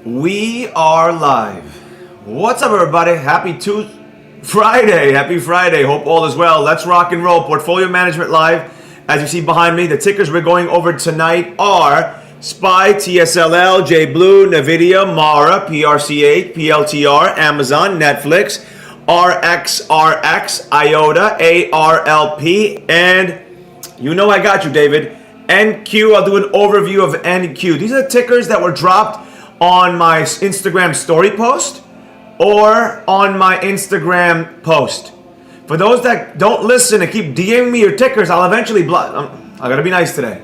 We are live. What's up, everybody? Happy Friday. Hope all is well. Let's rock and roll. Portfolio Management Live. As you see behind me, the tickers we're going over tonight are SPY, TSLL, JetBlue, Nvidia, Mara, PRCH, PLTR, Amazon, Netflix, RXRX, IOTA, ARLP, and you know I got you, David. NQ. I'll do an overview of NQ. These are the tickers that were dropped on my Instagram story post or on my Instagram post. For those that don't listen and keep DMing me your tickers, I'll eventually block. I gotta be nice today.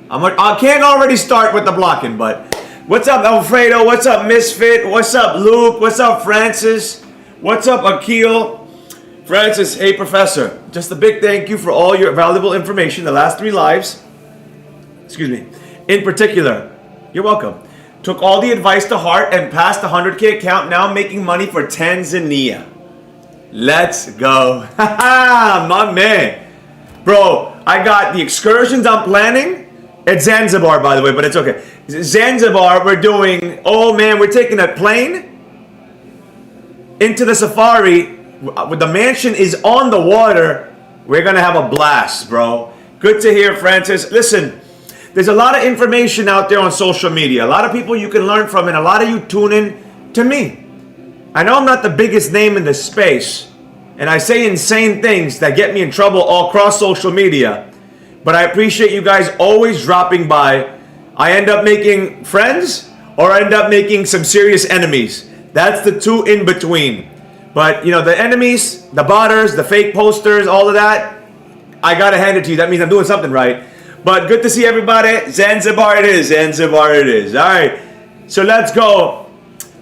I can't already start with the blocking, but what's up, Alfredo? What's up, Misfit? What's up, Luke? What's up, Francis? What's up, Akil? Francis, hey, Professor. Just a big thank you for all your valuable information the last 3 lives. Excuse me. In particular, you're welcome. Took all the advice to heart and passed the 100K account, now making money for Tanzania. Let's go. My man. Bro, I got the excursions I'm planning. It's Zanzibar, by the way, but it's okay. Zanzibar, we're doing, we're taking a plane into the safari. The mansion is on the water. We're going to have a blast, bro. Good to hear, Francis. Listen, there's a lot of information out there on social media. A lot of people you can learn from, and a lot of you tune in to me. I know I'm not the biggest name in the space, and I say insane things that get me in trouble all across social media, but I appreciate you guys always dropping by. I end up making friends, or I end up making some serious enemies. That's the two in between. But, you know, the enemies, the botters, the fake posters, all of that, I gotta hand it to you. That means I'm doing something right. But good to see everybody. Zanzibar it is. Zanzibar it is. All right. So let's go.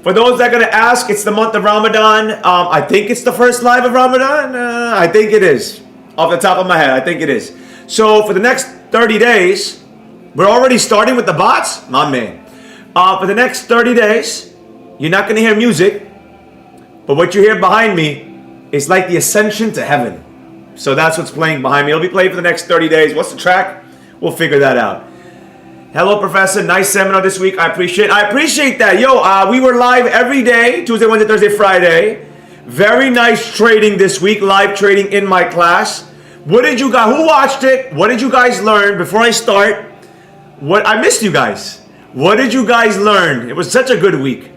For those that are going to ask, it's the month of Ramadan. I think it's the first live of Ramadan. I think it is. Off the top of my head, I think it is. So for the next 30 days, we're already starting with the bots? My man. For the next 30 days, you're not going to hear music. But what you hear behind me is like the ascension to heaven. So that's what's playing behind me. It'll be playing for the next 30 days. What's the track? We'll figure that out. Hello, Professor. Nice seminar this week. I appreciate that. Yo, we were live every day, Tuesday, Wednesday, Thursday, Friday. Very nice trading this week, live trading in my class. What did you guys, who watched it? What did you guys learn? Before I start, I missed you guys. What did you guys learn? It was such a good week.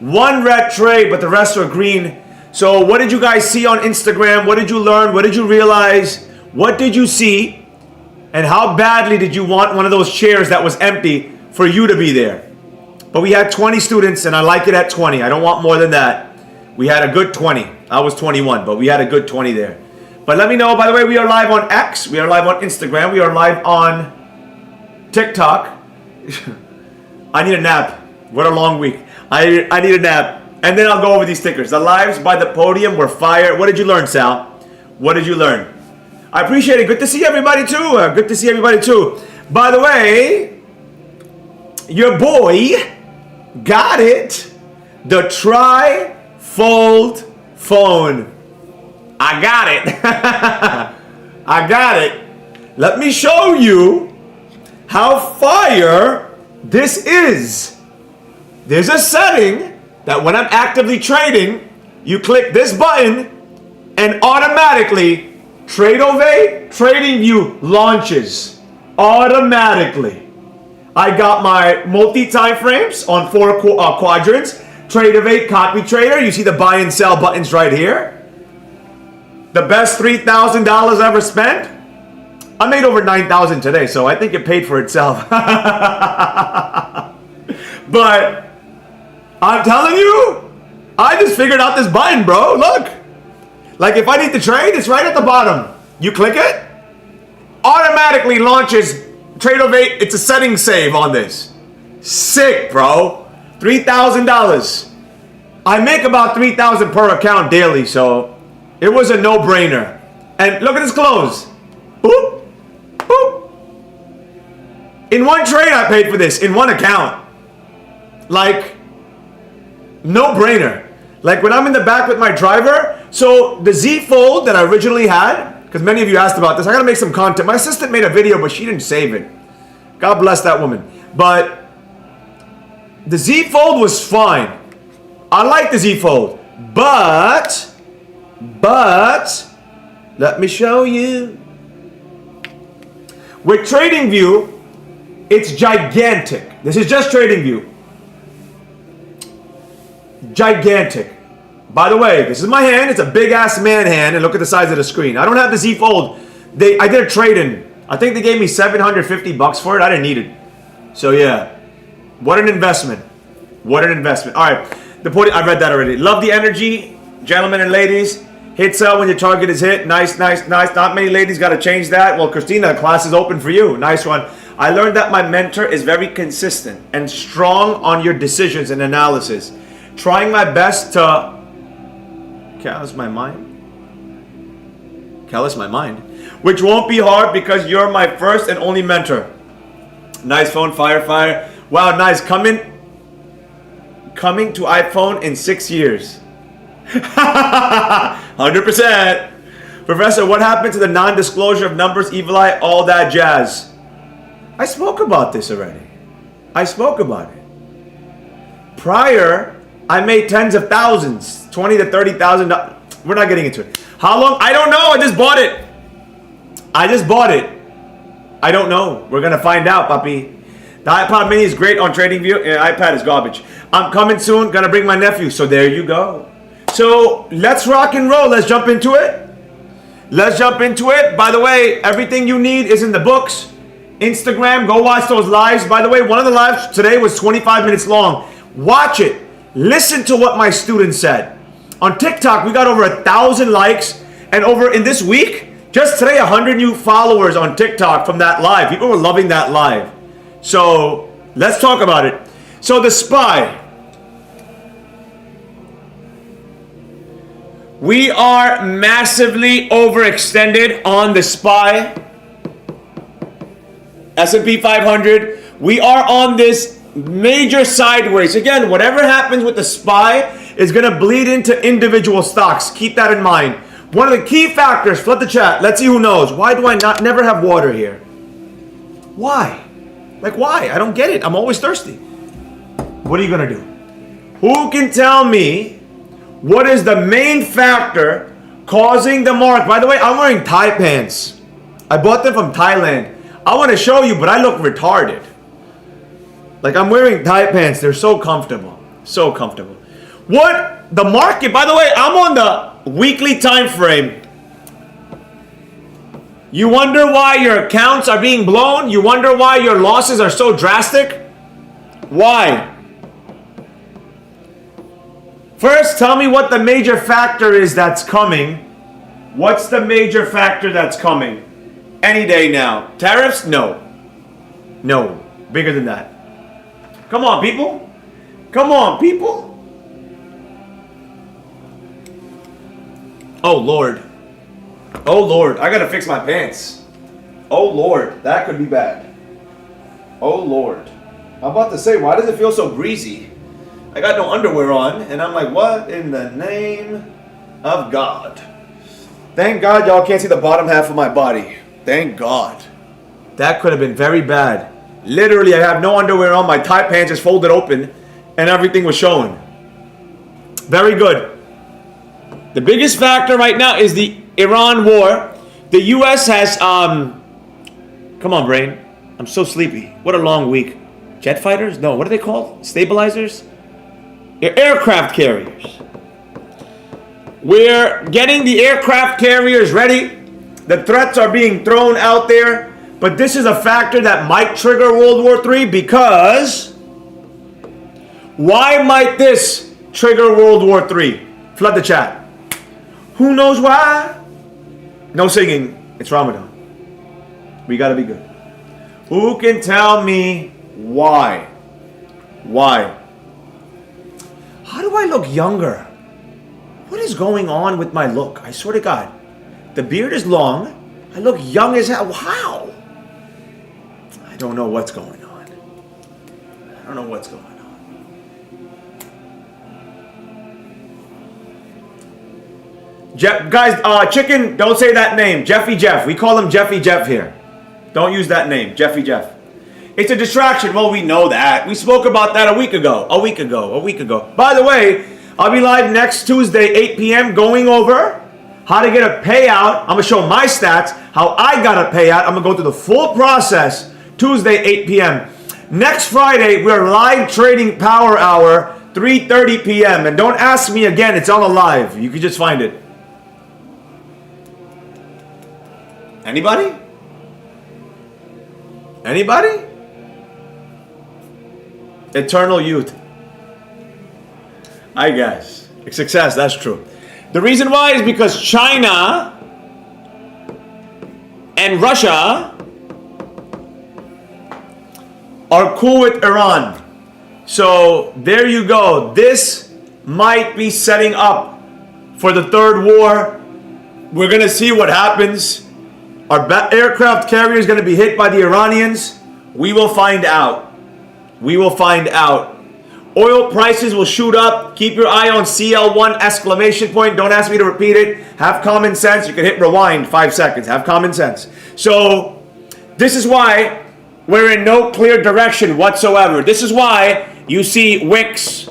1 red trade, but the rest were green. So what did you guys see on Instagram? What did you learn? What did you realize? What did you see? And how badly did you want one of those chairs that was empty for you to be there? But we had 20 students, and I like it at 20. I don't want more than that. We had a good 20. I was 21, but we had a good 20 there. But let me know, by the way, we are live on X. We are live on Instagram. We are live on TikTok. I need a nap. What a long week. I need a nap. And then I'll go over these stickers. The lives by the podium were fire. What did you learn, Sal? What did you learn? I appreciate it. Good to see everybody too. By the way, your boy got it. The tri-fold phone. I got it. I got it. Let me show you how fire this is. There's a setting that when I'm actively trading, you click this button and automatically TradeOvate, TradingView launches automatically. I got my multi-time frames on 4 quadrants. TradeOvate, copy trader. You see the buy and sell buttons right here. The best $3,000 ever spent. I made over $9,000 today, so I think it paid for itself. But I'm telling you, I just figured out this button, bro. Look. Like if I need to trade, it's right at the bottom. You click it, automatically launches TradeOvate. It's a setting save on this. Sick, bro. $3,000. I make about $3,000 per account daily, so it was a no-brainer. And look at this close. Boop, boop. In one trade, I paid for this in one account. Like, no-brainer. Like when I'm in the back with my driver, so the Z Fold that I originally had, because many of you asked about this, I gotta make some content. My assistant made a video, but she didn't save it. God bless that woman. But The Z Fold was fine. I like the Z Fold. But, let me show you. With TradingView, it's gigantic. This is just TradingView. Gigantic. By the way, this is my hand. It's a big ass man hand, and look at the size of the screen. I don't have the Z Fold. I did a trade in. I think they gave me $750 for it. I didn't need it. So yeah, what an investment. What an investment. All right, I read that already. Love the energy, gentlemen and ladies. Hit sell when your target is hit. Nice, nice, nice. Not many ladies got to change that. Well, Christina, the class is open for you. Nice one. I learned that my mentor is very consistent and strong on your decisions and analysis. Trying my best to callous my mind. Callous my mind. Which won't be hard because you're my first and only mentor. Nice phone, fire. Wow, nice. Coming to iPhone in 6 years. 100%. Professor, what happened to the non-disclosure of numbers, evil eye, all that jazz? I spoke about this already. I spoke about it. Prior, I made tens of thousands, 20 to 30,000. We're not getting into it. How long? I don't know. I just bought it. I don't know. We're gonna find out, papi. The iPod mini is great on TradingView. iPad is garbage. I'm coming soon. Gonna bring my nephew. So there you go. So let's rock and roll. Let's jump into it. By the way, everything you need is in the books. Instagram, go watch those lives. By the way, one of the lives today was 25 minutes long. Watch it. Listen to what my students said. On TikTok, we got over 1,000 likes. And over in this week, just today, 100 new followers on TikTok from that live. People were loving that live. So let's talk about it. So the SPY. We are massively overextended on the SPY. S&P 500. We are on this major sideways. Again, whatever happens with the SPY is going to bleed into individual stocks. Keep that in mind. One of the key factors, flood the chat. Let's see who knows. Why do I never have water here? Why? Like why? I don't get it. I'm always thirsty. What are you going to do? Who can tell me what is the main factor causing the market? By the way, I'm wearing Thai pants. I bought them from Thailand. I want to show you, but I look retarded. Like I'm wearing Thai pants. They're so comfortable. So comfortable. What the market, by the way, I'm on the weekly time frame. You wonder why your accounts are being blown? You wonder why your losses are so drastic? Why? First, tell me what the major factor is that's coming. What's the major factor that's coming? Any day now. Tariffs? No. No. Bigger than that. Come on, people. Come on, people. Oh, Lord. Oh, Lord. I gotta fix my pants. Oh, Lord. That could be bad. Oh, Lord. I'm about to say, why does it feel so breezy? I got no underwear on, and I'm like, what in the name of God? Thank God y'all can't see the bottom half of my body. Thank God. That could have been very bad. Literally, I have no underwear on. My Thai pants just folded open, and everything was showing. Very good. The biggest factor right now is the Iran war. The U.S. has, come on, brain. I'm so sleepy. What a long week. Jet fighters? No, what are they called? Stabilizers? Aircraft carriers. We're getting the aircraft carriers ready. The threats are being thrown out there. But this is a factor that might trigger World War III because why might this trigger World War III? Flood the chat. Who knows why? No singing. It's Ramadan. We gotta be good. Who can tell me why? Why? How do I look younger? What is going on with my look? I swear to God. The beard is long. I look young as hell. How? I don't know what's going on. I don't know what's going on. Jeff, guys, chicken, don't say that name. Jeffy Jeff. We call him Jeffy Jeff here. Don't use that name. Jeffy Jeff. It's a distraction. Well, we know that. We spoke about that a week ago. By the way, I'll be live next Tuesday, 8 p.m. going over how to get a payout. I'm going to show my stats, how I got a payout. I'm going to go through the full process Tuesday, 8 p.m. Next Friday, we're live trading Power Hour, 3:30 p.m. And don't ask me again. It's on a live. You can just find it. Anybody? Anybody? Eternal youth. I guess. Success, that's true. The reason why is because China and Russia are cool with Iran. So there you go. This might be setting up for the third war. We're going to see what happens. Our aircraft carrier is going to be hit by the Iranians. We will find out. We will find out. Oil prices will shoot up. Keep your eye on CL1 exclamation point. Don't ask me to repeat it. Have common sense. You can hit rewind 5 seconds. Have common sense. So this is why we're in no clear direction whatsoever. This is why you see wicks.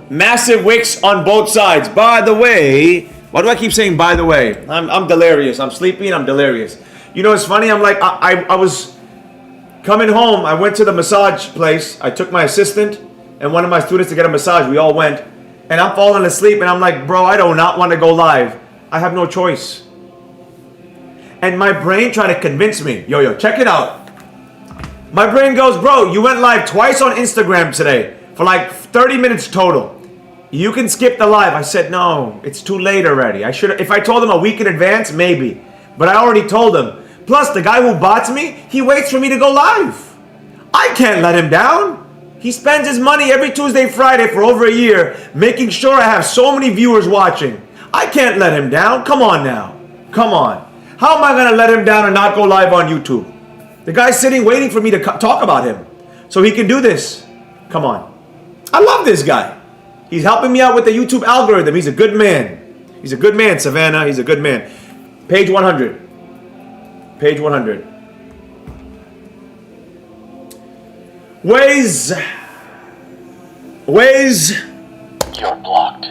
Massive wicks on both sides. By the way, why do I keep saying by the way? I'm delirious. I'm sleepy and I'm delirious. You know, it's funny. I'm like, I was coming home. I went to the massage place. I took my assistant and one of my students to get a massage. We all went. And I'm falling asleep. And I'm like, bro, I do not want to go live. I have no choice. And my brain tried to convince me. Yo, check it out. My brain goes, bro, you went live twice on Instagram today for like 30 minutes total. You can skip the live. I said, no, it's too late already. I should. If I told him a week in advance, maybe. But I already told him. Plus, the guy who bots me, he waits for me to go live. I can't let him down. He spends his money every Tuesday, Friday for over a year, making sure I have so many viewers watching. I can't let him down. Come on now. Come on. How am I going to let him down and not go live on YouTube? The guy's sitting waiting for me to talk about him so he can do this. Come on. I love this guy. He's helping me out with the YouTube algorithm. He's a good man. He's a good man, Savannah. He's a good man. Page 100. Page 100. Waze. You're blocked.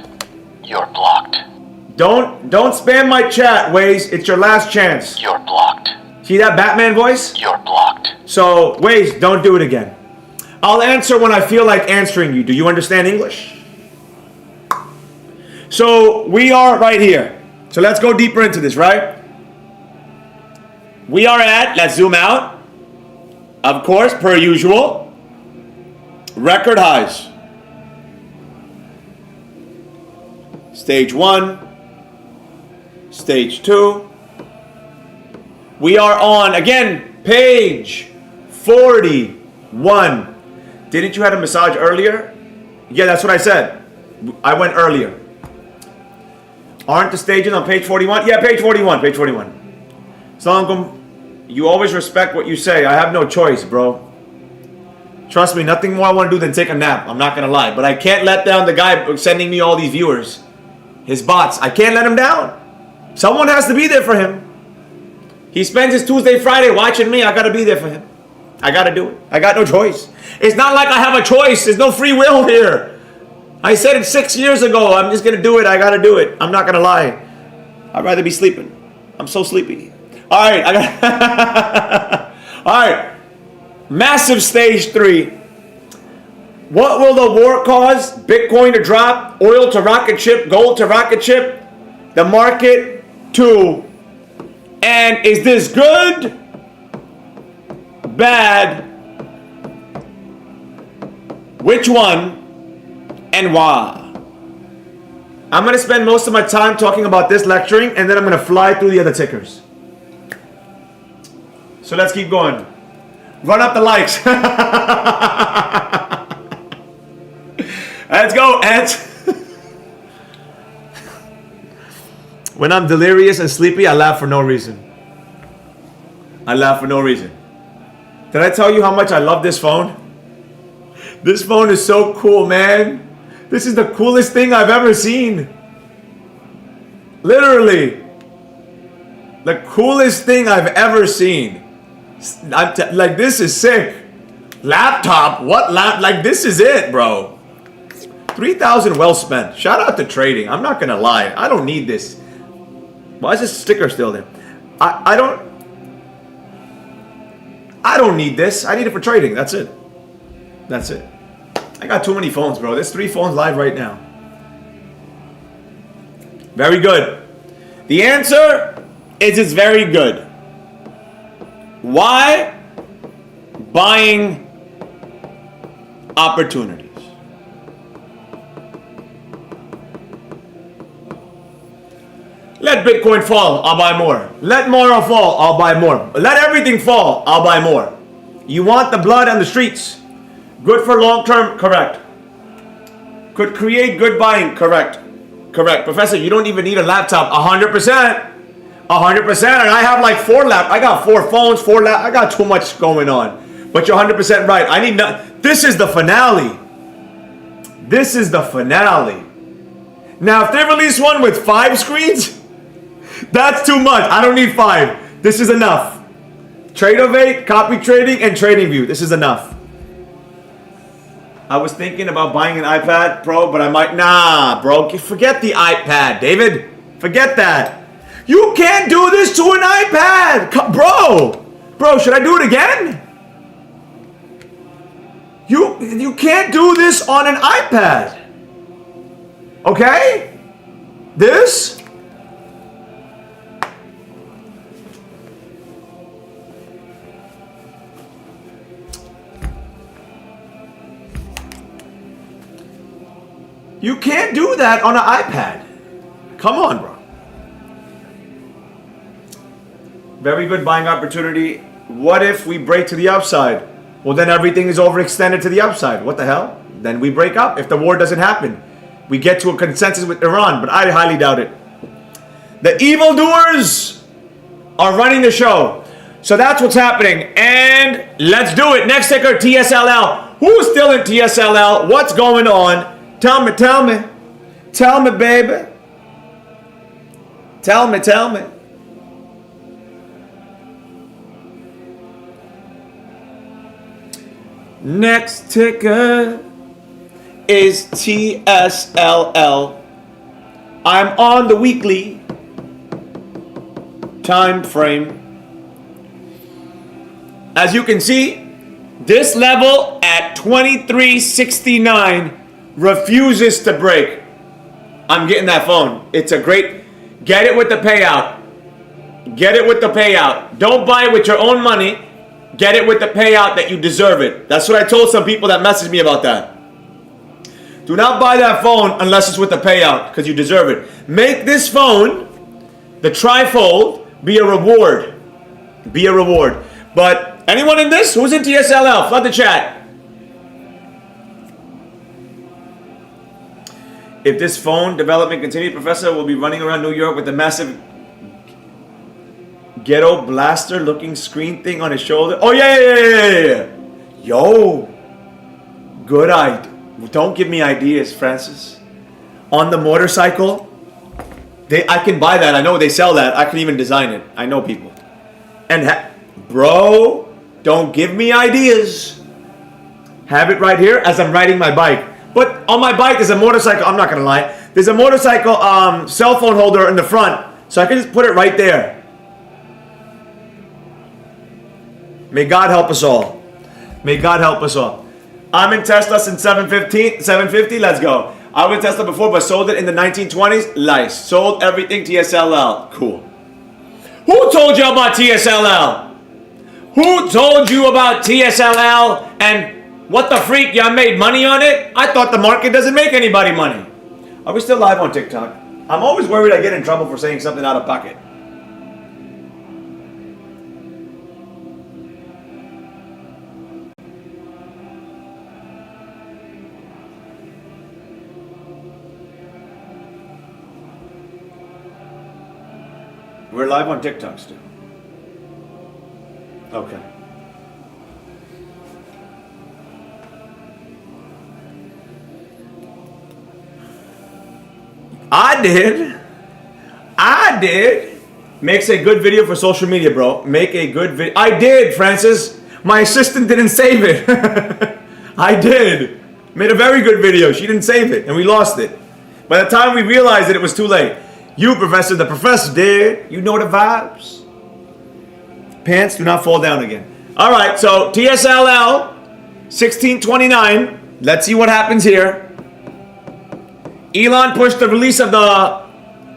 You're blocked. Don't spam my chat, Waze. It's your last chance. You're blocked. See that Batman voice? You're blocked. So, Waze, don't do it again. I'll answer when I feel like answering you. Do you understand English? So, we are right here. So, let's go deeper into this, right? We are at, let's zoom out, of course, per usual, record highs. Stage 1, stage 2. We are on, again, page 41. Didn't you have a massage earlier? Yeah, that's what I said. I went earlier. Aren't the stages on page 41? Yeah, page 41, page 41. Assalamualaikum. You always respect what you say. I have no choice, bro. Trust me, nothing more I want to do than take a nap. I'm not going to lie. But I can't let down the guy sending me all these viewers. His bots. I can't let him down. Someone has to be there for him. He spends his Tuesday, Friday watching me. I got to be there for him. I got to do it. I got no choice. It's not like I have a choice. There's no free will here. I said it 6 years ago. I'm just going to do it. I got to do it. I'm not going to lie. I'd rather be sleeping. I'm so sleepy. All right. All right. Massive stage 3. What will the war cause? Bitcoin to drop, oil to rocket ship, gold to rocket ship, the market to. And is this good? Bad? Which one? And why? I'm going to spend most of my time talking about this lecturing, and then I'm going to fly through the other tickers. So let's keep going. Run up the likes. Let's go, Ant. When I'm delirious and sleepy, I laugh for no reason. I laugh for no reason. Did I tell you how much I love this phone? This phone is so cool, man. This is the coolest thing I've ever seen. Literally. The coolest thing I've ever seen. Like, this is sick. Laptop? What Like, this is it, bro. 3,000 well spent. Shout out to trading. I'm not gonna lie. I don't need this. Why is this sticker still there? I don't need this. I need it for trading. That's it. That's it. I got too many phones, bro. There's 3 phones live right now. Very good. The answer is it's very good. Why? Buying opportunities. Let Bitcoin fall, I'll buy more. Let Mara fall, I'll buy more. Let everything fall, I'll buy more. You want the blood on the streets. Good for long term, correct. Could create good buying, correct. Correct. Professor, you don't even need a laptop. 100%. 100%. And I have like 4 laptops. I got 4 phones, 4 laptops. I got too much going on. But you're 100% right. I need this is the finale. This is the finale. Now, if they release one with 5 screens, that's too much. I don't need 5. This is enough. Tradeovate, copy trading, and trading view. This is enough. I was thinking about buying an iPad Pro, but I might. Nah, bro. Forget the iPad, David. Forget that. You can't do this to an iPad. Bro, should I do it again? You can't do this on an iPad. Okay? This? You can't do that on an iPad. Come on, bro. Very good buying opportunity. What if we break to the upside? Well, then everything is overextended to the upside. What the hell? Then we break up. If the war doesn't happen, we get to a consensus with Iran, but I highly doubt it. The evildoers are running the show. So that's what's happening. And let's do it. Next ticker, TSLL. Who's still in TSLL? What's going on? Tell me. Tell me, baby. Tell me. Next ticker is TSLL. I'm on the weekly time frame. As you can see, this level at 2369 refuses to break. I'm getting that phone. It's a great, get it with the payout. Get it with the payout. Don't buy it with your own money. Get it with the payout that you deserve it. That's what I told some people that messaged me about that. Do not buy that phone unless it's with the payout because you deserve it. Make this phone, the trifold, be a reward. Be a reward. But anyone in this? Who's in TSLL? Flood the chat. If this phone development continues, Professor will be running around New York with a massive ghetto blaster looking screen thing on his shoulder. Oh yeah. Yo. Good idea. Don't give me ideas, Francis. On the motorcycle. I can buy that. I know they sell that. I can even design it. I know people. And bro, don't give me ideas. Have it right here as I'm riding my bike. But on my bike there's a motorcycle. I'm not gonna lie. There's a motorcycle cell phone holder in the front. So I can just put it right there. May God help us all. May God help us all. I'm in Tesla since 750. Let's go. I was in Tesla before, but sold it in the 1920s. Nice. Sold everything TSLL. Cool. Who told you about TSLL? Who told you about TSLL? And what the freak? Y'all made money on it? I thought the market doesn't make anybody money. Are we still live on TikTok? I'm always worried I get in trouble for saying something out of pocket. We're live on TikTok still. Okay. I did. Makes a good video for social media, bro. Make a good video. I did, Francis. My assistant didn't save it. I did. Made a very good video. She didn't save it, and we lost it. By the time we realized it was too late. You, Professor, the professor did. You know the vibes. Pants do not fall down again. All right, so TSLL 1629. Let's see what happens here. Elon pushed the release of the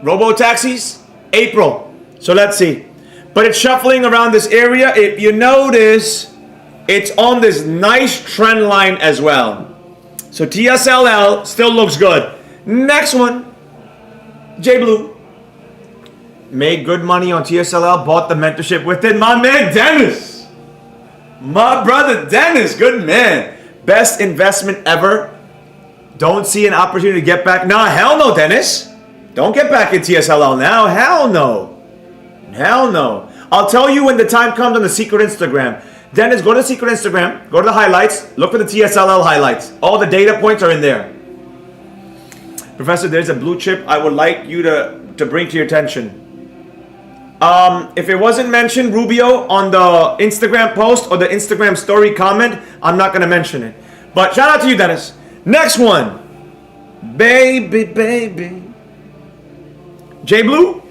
robo-taxis April. So let's see. But it's shuffling around this area. If you notice, it's on this nice trend line as well. So TSLL still looks good. Next one, JetBlue. Made good money on TSLL. Bought the mentorship with it. My man Dennis. My brother Dennis. Good man. Best investment ever. Don't see an opportunity to get back. Nah, hell no, Dennis. Don't get back in TSLL now. Hell no. Hell no. I'll tell you when the time comes on the secret Instagram. Dennis, go to the secret Instagram. Go to the highlights. Look for the TSLL highlights. All the data points are in there. Professor, there's a blue chip I would like you to bring to your attention. If it wasn't mentioned, Rubio, on the Instagram post or the Instagram story comment, I'm not going to mention it. But shout out to you, Dennis. Next one. Baby, baby. JetBlue.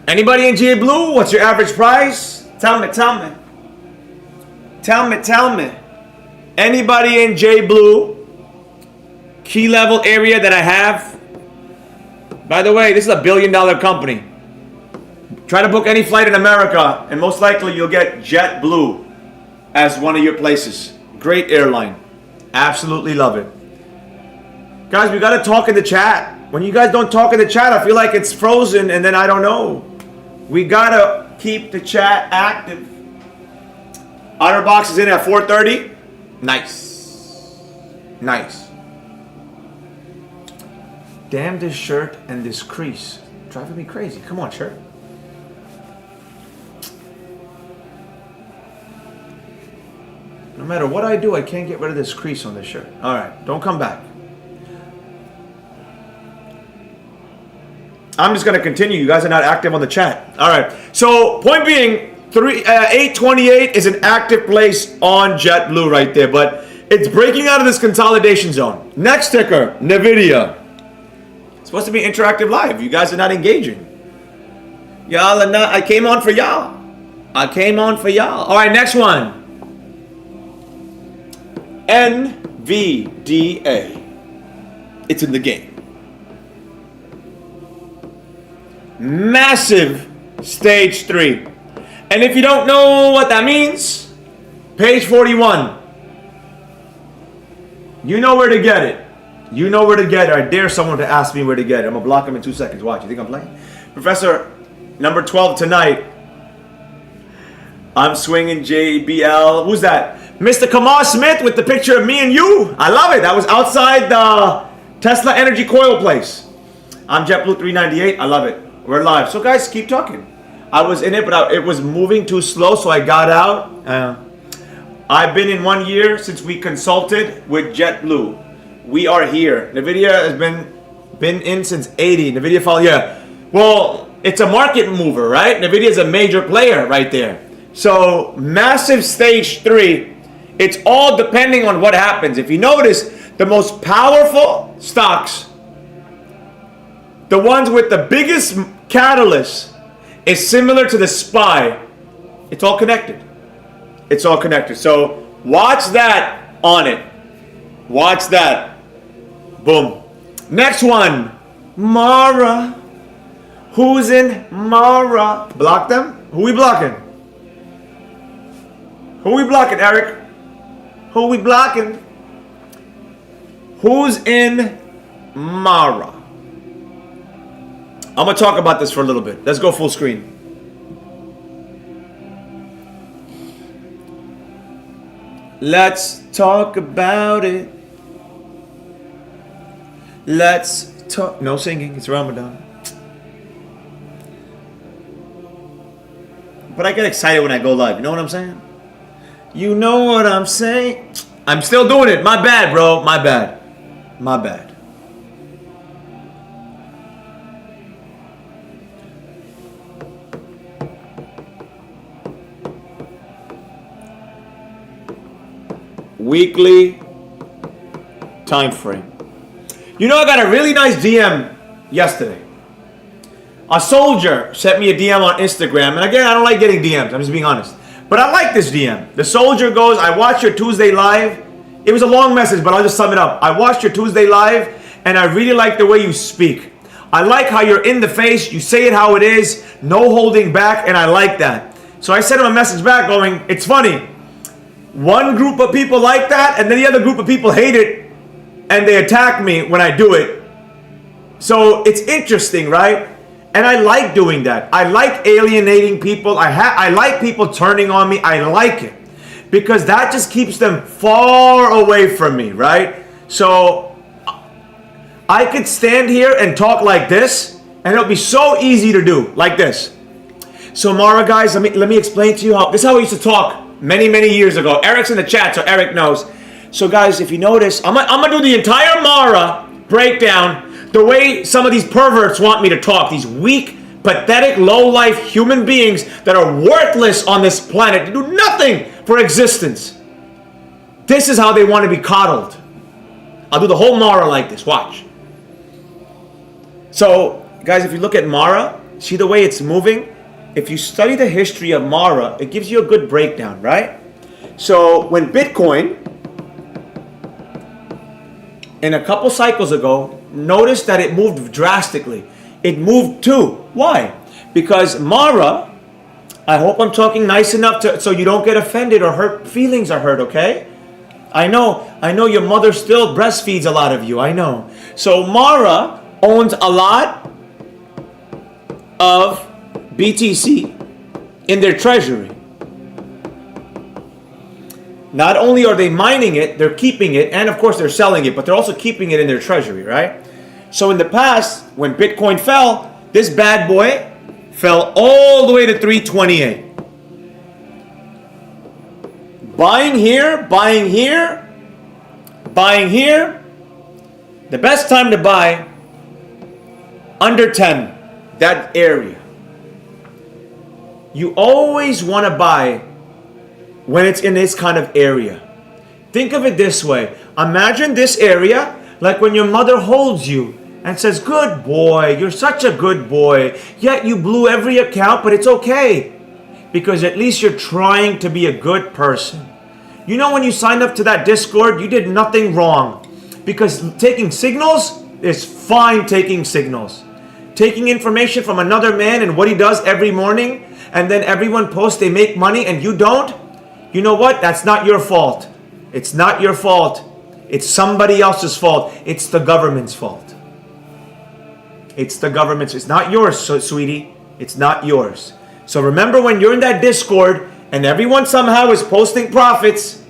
Anybody in JetBlue? What's your average price? Tell me. Tell me. Anybody in JetBlue? Key level area that I have? By the way, this is a $1 billion company. Try to book any flight in America, and most likely you'll get JetBlue as one of your places. Great airline. Absolutely love it. Guys, we got to talk in the chat. When you guys don't talk in the chat, I feel like it's frozen, and then I don't know. We got to keep the chat active. OtterBox is in at 4:30. Nice. Damn this shirt and this crease. Driving me crazy. Come on, shirt. No matter what I do, I can't get rid of this crease on this shirt. All right, don't come back. I'm just going to continue. You guys are not active on the chat. All right. So, point being, 828 is an active place on JetBlue right there, but it's breaking out of this consolidation zone. Next ticker, Nvidia. It's supposed to be interactive live. You guys are not engaging. Y'all are not. I came on for y'all. All right, next one. Nvidia. It's in the game. Massive stage 3. And if you don't know what that means, page 41. You know where to get it. I dare someone to ask me where to get it. I'm going to block him in 2 seconds. Watch. You think I'm playing? Professor, number 12 tonight. I'm swinging JBL. Who's that? Mr. Kamal Smith with the picture of me and you. I love it. That was outside the Tesla Energy Coil place. I'm JetBlue 398. I love it. We're live. So guys, keep talking. I was in it, but it was moving too slow, so I got out. I've been in 1 year since we consulted with JetBlue. We are here. Nvidia has been in since 80. Nvidia follow, yeah. Well, it's a market mover, right? Nvidia is a major player right there. So massive stage 3. It's all depending on what happens. If you notice, the most powerful stocks, the ones with the biggest catalyst, is similar to the SPY. It's all connected. So watch that on it. Watch that. Boom. Next one. Mara. Who's in Mara? Block them? Who we blocking? Eric? Who we blocking? Who's in Mara? I'm going to talk about this for a little bit. Let's go full screen. Let's talk about it. Let's talk. No singing. It's Ramadan. But I get excited when I go live. You know what I'm saying? You know what I'm saying? I'm still doing it. My bad, bro. My bad. weekly time frame. You know, I got a really nice DM yesterday. A soldier sent me a DM on Instagram, and again, I don't like getting DMs, I'm just being honest. But I like this DM. The soldier goes, I watched your Tuesday live. It was a long message, but I'll just sum it up. I watched your Tuesday live, and I really like the way you speak. I like how you're in the face, you say it how it is, no holding back, and I like that. So I sent him a message back going, it's funny. One group of people like that, and then the other group of people hate it, and they attack me when I do it. So it's interesting, right? And I like doing that. I like alienating people. I like people turning on me. I like it. Because that just keeps them far away from me, right? So I could stand here and talk like this, and it'll be so easy to do, like this. So Mara, guys, let me explain to you how, this is how we used to talk many, many years ago. Eric's in the chat, so Eric knows. So guys, if you notice, I'm gonna do the entire Mara breakdown the way some of these perverts want me to talk. These weak, pathetic, low-life human beings that are worthless on this planet. They do nothing for existence. This is how they want to be coddled. I'll do the whole Mara like this. Watch. So, guys, if you look at Mara, see the way it's moving? If you study the history of Mara, it gives you a good breakdown, right? So, when Bitcoin, in a couple cycles ago, notice that it moved drastically. It moved too. Why? Because Mara, I hope I'm talking nice enough so you don't get offended or hurt, feelings are hurt, okay? I know your mother still breastfeeds a lot of you, I know. So Mara owns a lot of BTC in their treasury. Not only are they mining it, they're keeping it, and of course they're selling it, but they're also keeping it in their treasury, right? So in the past, when Bitcoin fell, this bad boy fell all the way to 328. Buying here, buying here, buying here. The best time to buy, under 10, that area. You always want to buy when it's in this kind of area. Think of it this way. Imagine this area like when your mother holds you and says, good boy, you're such a good boy. Yet you blew every account, but it's okay. Because at least you're trying to be a good person. You know, when you signed up to that Discord, you did nothing wrong. Because taking signals is fine, taking signals. Taking information from another man and what he does every morning, and then everyone posts they make money and you don't, you know what? That's not your fault. It's not your fault. It's somebody else's fault. It's the government's fault. It's the government's. It's not yours, sweetie. It's not yours. So remember, when you're in that Discord and everyone somehow is posting profits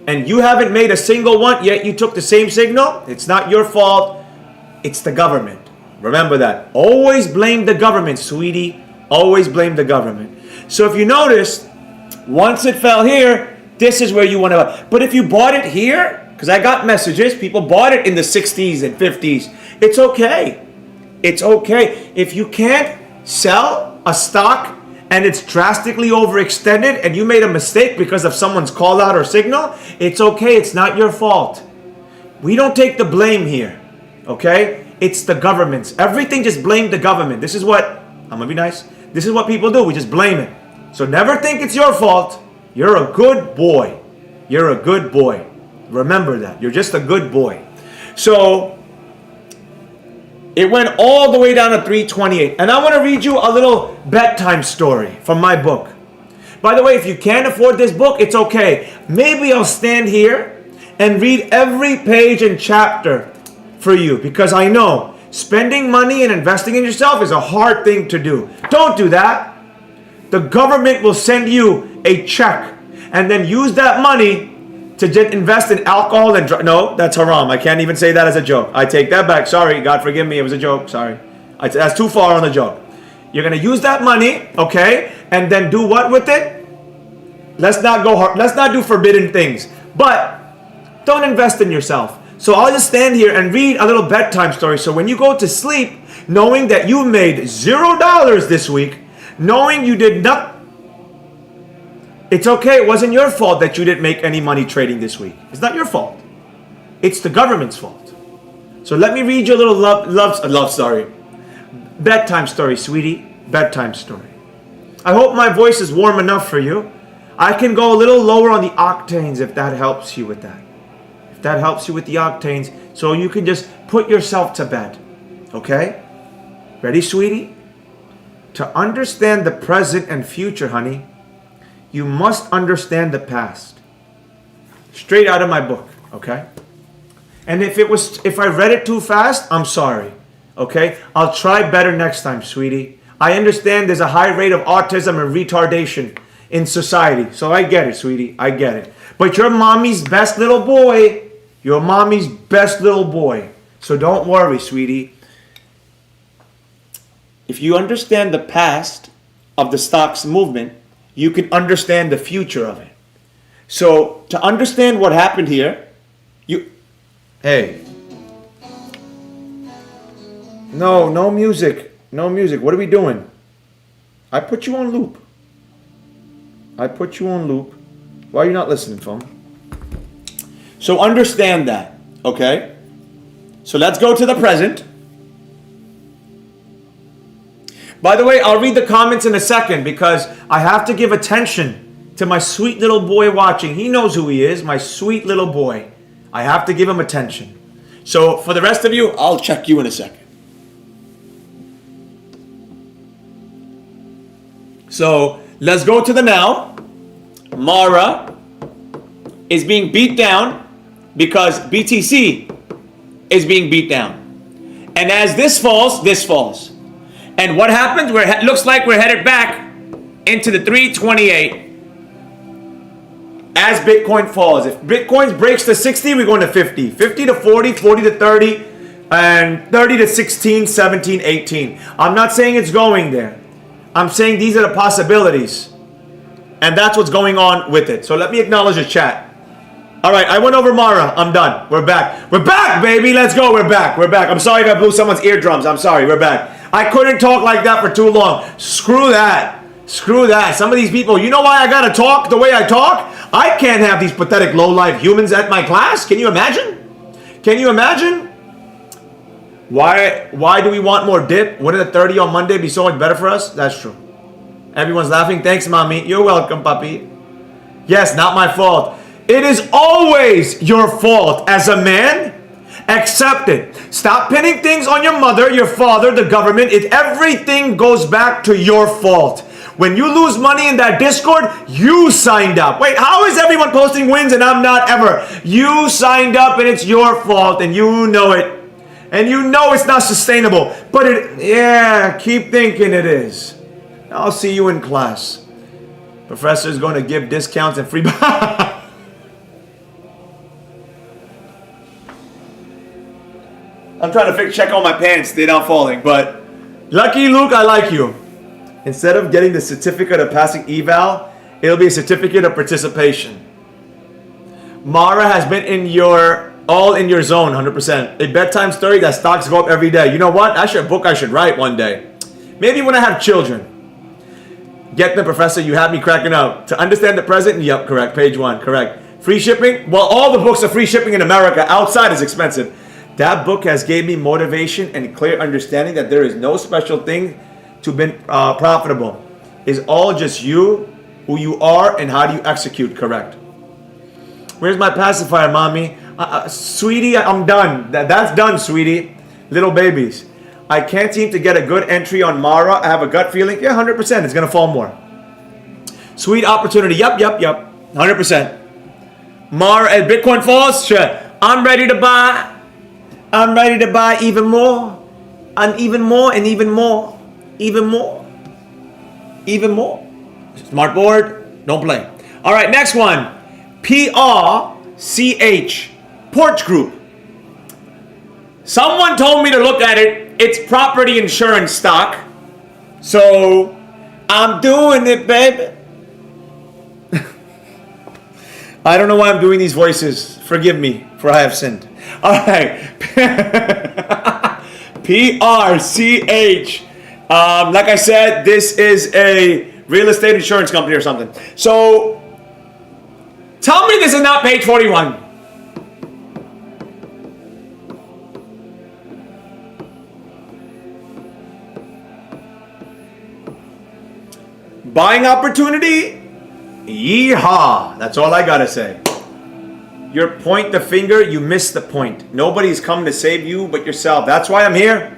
and you haven't made a single one, yet you took the same signal, it's not your fault. It's the government. Remember that. Always blame the government, sweetie. Always blame the government. So if you notice, once it fell here, this is where you want to buy. But if you bought it here, because I got messages, people bought it in the 60s and 50s. It's okay. It's okay. If you can't sell a stock and it's drastically overextended and you made a mistake because of someone's call out or signal, it's okay. It's not your fault. We don't take the blame here. Okay? It's the government's. Everything, just blame the government. This is what, I'm going to be nice. This is what people do. We just blame it. So never think it's your fault. You're a good boy. You're a good boy. Remember that. You're just a good boy. So it went all the way down to 328. And I want to read you a little bedtime story from my book. By the way, if you can't afford this book, it's okay. Maybe I'll stand here and read every page and chapter for you, because I know spending money and investing in yourself is a hard thing to do. Don't do that. The government will send you a check and then use that money to just invest in alcohol and drugs. No, that's haram. I can't even say that as a joke. I take that back. Sorry, God forgive me. It was a joke. Sorry. That's too far on the joke. You're going to use that money, okay, and then do what with it? Let's not go hard. Let's not do forbidden things. But don't invest in yourself. So I'll just stand here and read a little bedtime story. So when you go to sleep, knowing that you made $0 this week, knowing you did not, It's okay. It wasn't your fault that you didn't make any money trading this week. It's not your fault. It's the government's fault. So let me read you a little love story. Bedtime story, sweetie. Bedtime story. I hope my voice is warm enough for you. I can go a little lower on the octanes if that helps you with that. If that helps you with the octanes, so you can just put yourself to bed. Okay? Ready, sweetie? To understand the present and future, honey, you must understand the past. Straight out of my book, okay? And if I read it too fast, I'm sorry. Okay? I'll try better next time, sweetie. I understand there's a high rate of autism and retardation in society. So I get it, sweetie. I get it. But you're mommy's best little boy. You're mommy's best little boy. So don't worry, sweetie. If you understand the past of the stocks movement, you can understand the future of it. So to understand what happened here, hey. No music. No music. What are we doing? I put you on loop. Why are you not listening, phone? So understand that, okay? So let's go to the present. By the way, I'll read the comments in a second because I have to give attention to my sweet little boy watching. He knows who he is, my sweet little boy. I have to give him attention. So for the rest of you, I'll check you in a second. So let's go to the now. Mara is being beat down because BTC is being beat down. And as this falls, this falls. And what happens? Looks like we're headed back into the 328 as Bitcoin falls. If Bitcoin breaks to 60, we're going to 50. 50 to 40, 40 to 30, and 30 to 16, 17, 18. I'm not saying it's going there. I'm saying these are the possibilities. And that's what's going on with it. So let me acknowledge the chat. All right, I went over Mara. I'm done. We're back. We're back, baby. Let's go. We're back. I'm sorry if I blew someone's eardrums. I'm sorry. We're back. I couldn't talk like that for too long. Screw that. Some of these people, you know why I gotta talk the way I talk? I can't have these pathetic low-life humans at my class. Can you imagine? Why do we want more dip? Wouldn't a 30 on Monday be so much better for us? That's true. Everyone's laughing. Thanks, mommy. You're welcome, puppy. Yes, not my fault. It is always your fault as a man. Accept it. Stop pinning things on your mother, your father, the government. Everything goes back to your fault. When you lose money in that Discord, you signed up. Wait, how is everyone posting wins and I'm not ever? You signed up and it's your fault and you know it. And you know it's not sustainable. But keep thinking it is. I'll see you in class. Professor's going to give discounts and free... I'm trying to check all my pants. They're not falling. But lucky Luke, I like you. Instead of getting the certificate of passing eval, it'll be a certificate of participation. Mara has been all in your zone, 100%. A bedtime story that stocks go up every day. You know what? That's a book I should write one day. Maybe when I have children. Get the professor, you have me cracking up. To understand the present, yep, correct. Page 1, correct. Free shipping? Well, all the books are free shipping in America. Outside is expensive. That book has gave me motivation and clear understanding that there is no special thing to be profitable. It's all just you, who you are, and how do you execute correct. Where's my pacifier, mommy? Sweetie, I'm done. That's done, sweetie. Little babies. I can't seem to get a good entry on Mara. I have a gut feeling. Yeah, 100%. It's going to fall more. Sweet opportunity. Yep. 100%. Mara, as Bitcoin falls, sure. I'm ready to buy. I'm ready to buy even more. And even more and even more. Even more. Even more. Smart board. Don't play. All right, next one. PRCH. Porch Group. Someone told me to look at it. It's property insurance stock. So, I'm doing it, baby. I don't know why I'm doing these voices. Forgive me, for I have sinned. All right. PRCH. Like I said, this is a real estate insurance company or something. So, this is not page 41. Buying opportunity? Yeehaw. That's all I gotta say. You point the finger, you miss the point. Nobody's come to save you but yourself. That's why I'm here.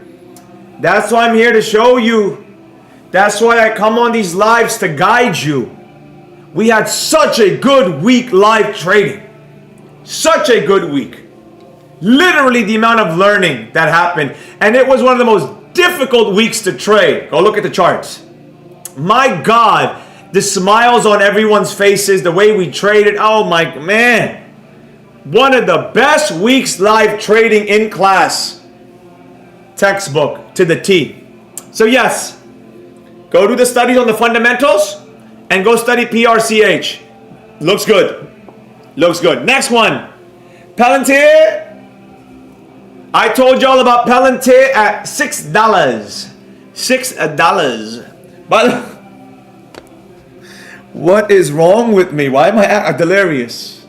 That's why I'm here to show you. That's why I come on these lives to guide you. We had such a good week live trading. Such a good week. Literally the amount of learning that happened. And it was one of the most difficult weeks to trade. Go look at the charts. My God, the smiles on everyone's faces, the way we traded. Oh my man. One of the best weeks live trading in class. Textbook to the T. So yes, go do the studies on the fundamentals and go study PRCH. Looks good. Looks good. Next one. Palantir. I told y'all about Palantir at $6. $6. But what is wrong with me? Why am I delirious?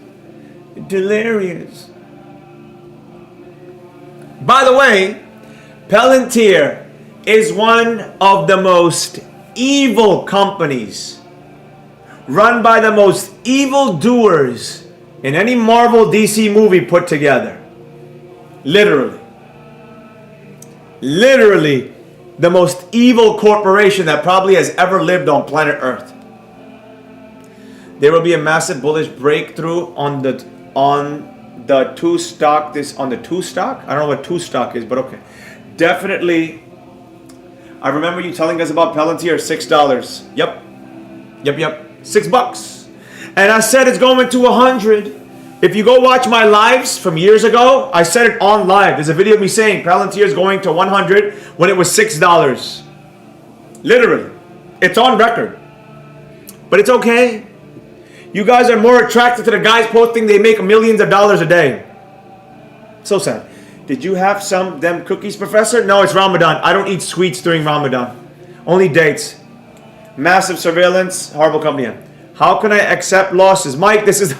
Delirious. By the way, Palantir is one of the most evil companies run by the most evil doers in any Marvel DC movie put together. Literally. Literally the most evil corporation that probably has ever lived on planet Earth. There will be a massive bullish breakthrough on the two stock. I don't know what two stock is, but okay. Definitely. I remember you telling us about Palantir, $6. Yep. $6. And I said it's going to 100. If you go watch my lives from years ago, I said it on live. There's a video of me saying Palantir is going to 100 when it was $6. Literally. It's on record. But it's okay. You guys are more attracted to the guys posting they make millions of dollars a day. So sad. Did you have some them cookies, Professor? No, it's Ramadan. I don't eat sweets during Ramadan. Only dates. Massive surveillance. Horrible company. How can I accept losses? Mike, this is...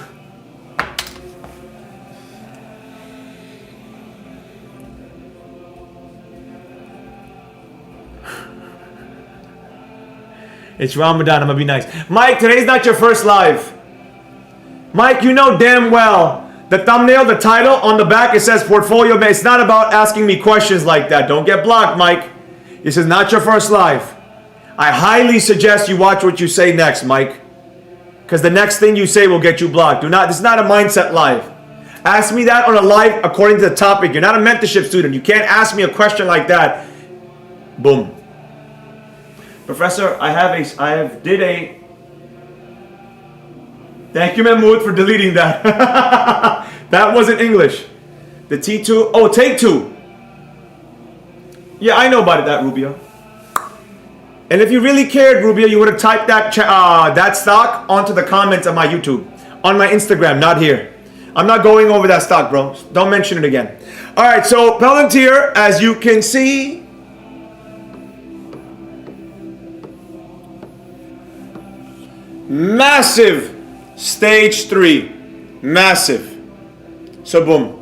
It's Ramadan. I'm going to be nice. Mike, today's not your first live. Mike, you know damn well the thumbnail, the title, on the back, it says portfolio. It's not about asking me questions like that. Don't get blocked, Mike. This is not your first live. I highly suggest you watch what you say next, Mike. Because the next thing you say will get you blocked. This is not a mindset live. Ask me that on a live according to the topic. You're not a mentorship student. You can't ask me a question like that. Boom. Professor, Thank you, Mahmoud, for deleting that. That wasn't English. The T2. Oh, take two. Yeah, I know about that, Rubio. And if you really cared, Rubio, you would have typed that stock onto the comments on my YouTube. On my Instagram, not here. I'm not going over that stock, bro. Don't mention it again. All right, so Palantir, as you can see, massive stage 3. Massive. So boom.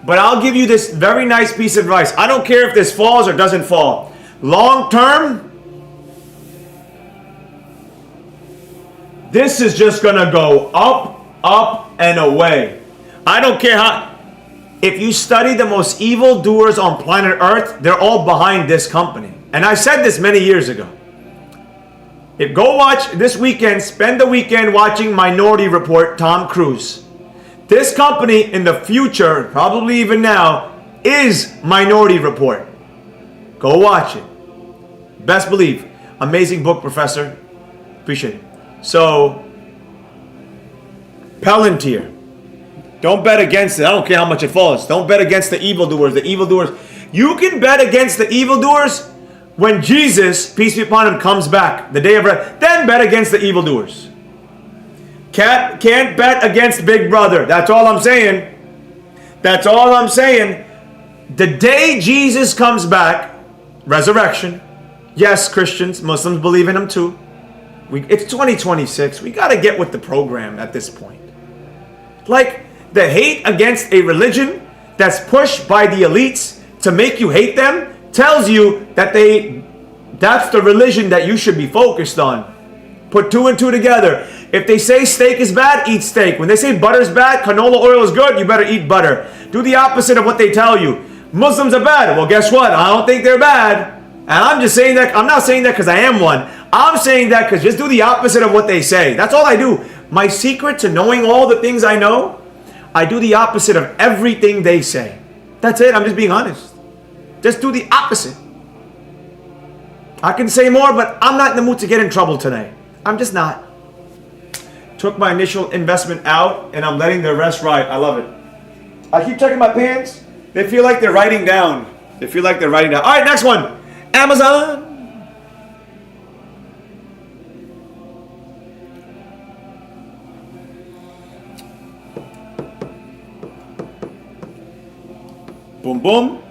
But I'll give you this very nice piece of advice. I don't care if this falls or doesn't fall. Long term, this is just going to go up, up, and away. I don't care how. If you study the most evil doers on planet Earth, they're all behind this company. And I said this many years ago. Go watch this weekend, spend the weekend watching Minority Report, Tom Cruise. This company in the future, probably even now, is Minority Report. Go watch it. Best believe. Amazing book, Professor. Appreciate it. So, Palantir. Don't bet against it. I don't care how much it falls. Don't bet against the evildoers. The evildoers. You can bet against the evildoers when Jesus, peace be upon him, comes back, the day of wrath. Then bet against the evildoers. Can't bet against Big Brother. That's all I'm saying. That's all I'm saying. The day Jesus comes back, resurrection. Yes, Christians, Muslims believe in him too. It's 2026. We got to get with the program at this point. Like, the hate against a religion that's pushed by the elites to make you hate them tells you that that's the religion that you should be focused on. Put two and two together. If they say steak is bad, eat steak. When they say butter is bad, canola oil is good, you better eat butter. Do the opposite of what they tell you. Muslims are bad. Well, guess what? I don't think they're bad. And I'm just saying that. I'm not saying that because I am one. I'm saying that because just do the opposite of what they say. That's all I do. My secret to knowing all the things I know, I do the opposite of everything they say. That's it. I'm just being honest. Just do the opposite. I can say more, but I'm not in the mood to get in trouble today. I'm just not. Took my initial investment out and I'm letting the rest ride. I love it. I keep checking my pants. They feel like they're writing down. They feel like they're writing down. All right, next one. Amazon. Boom, boom.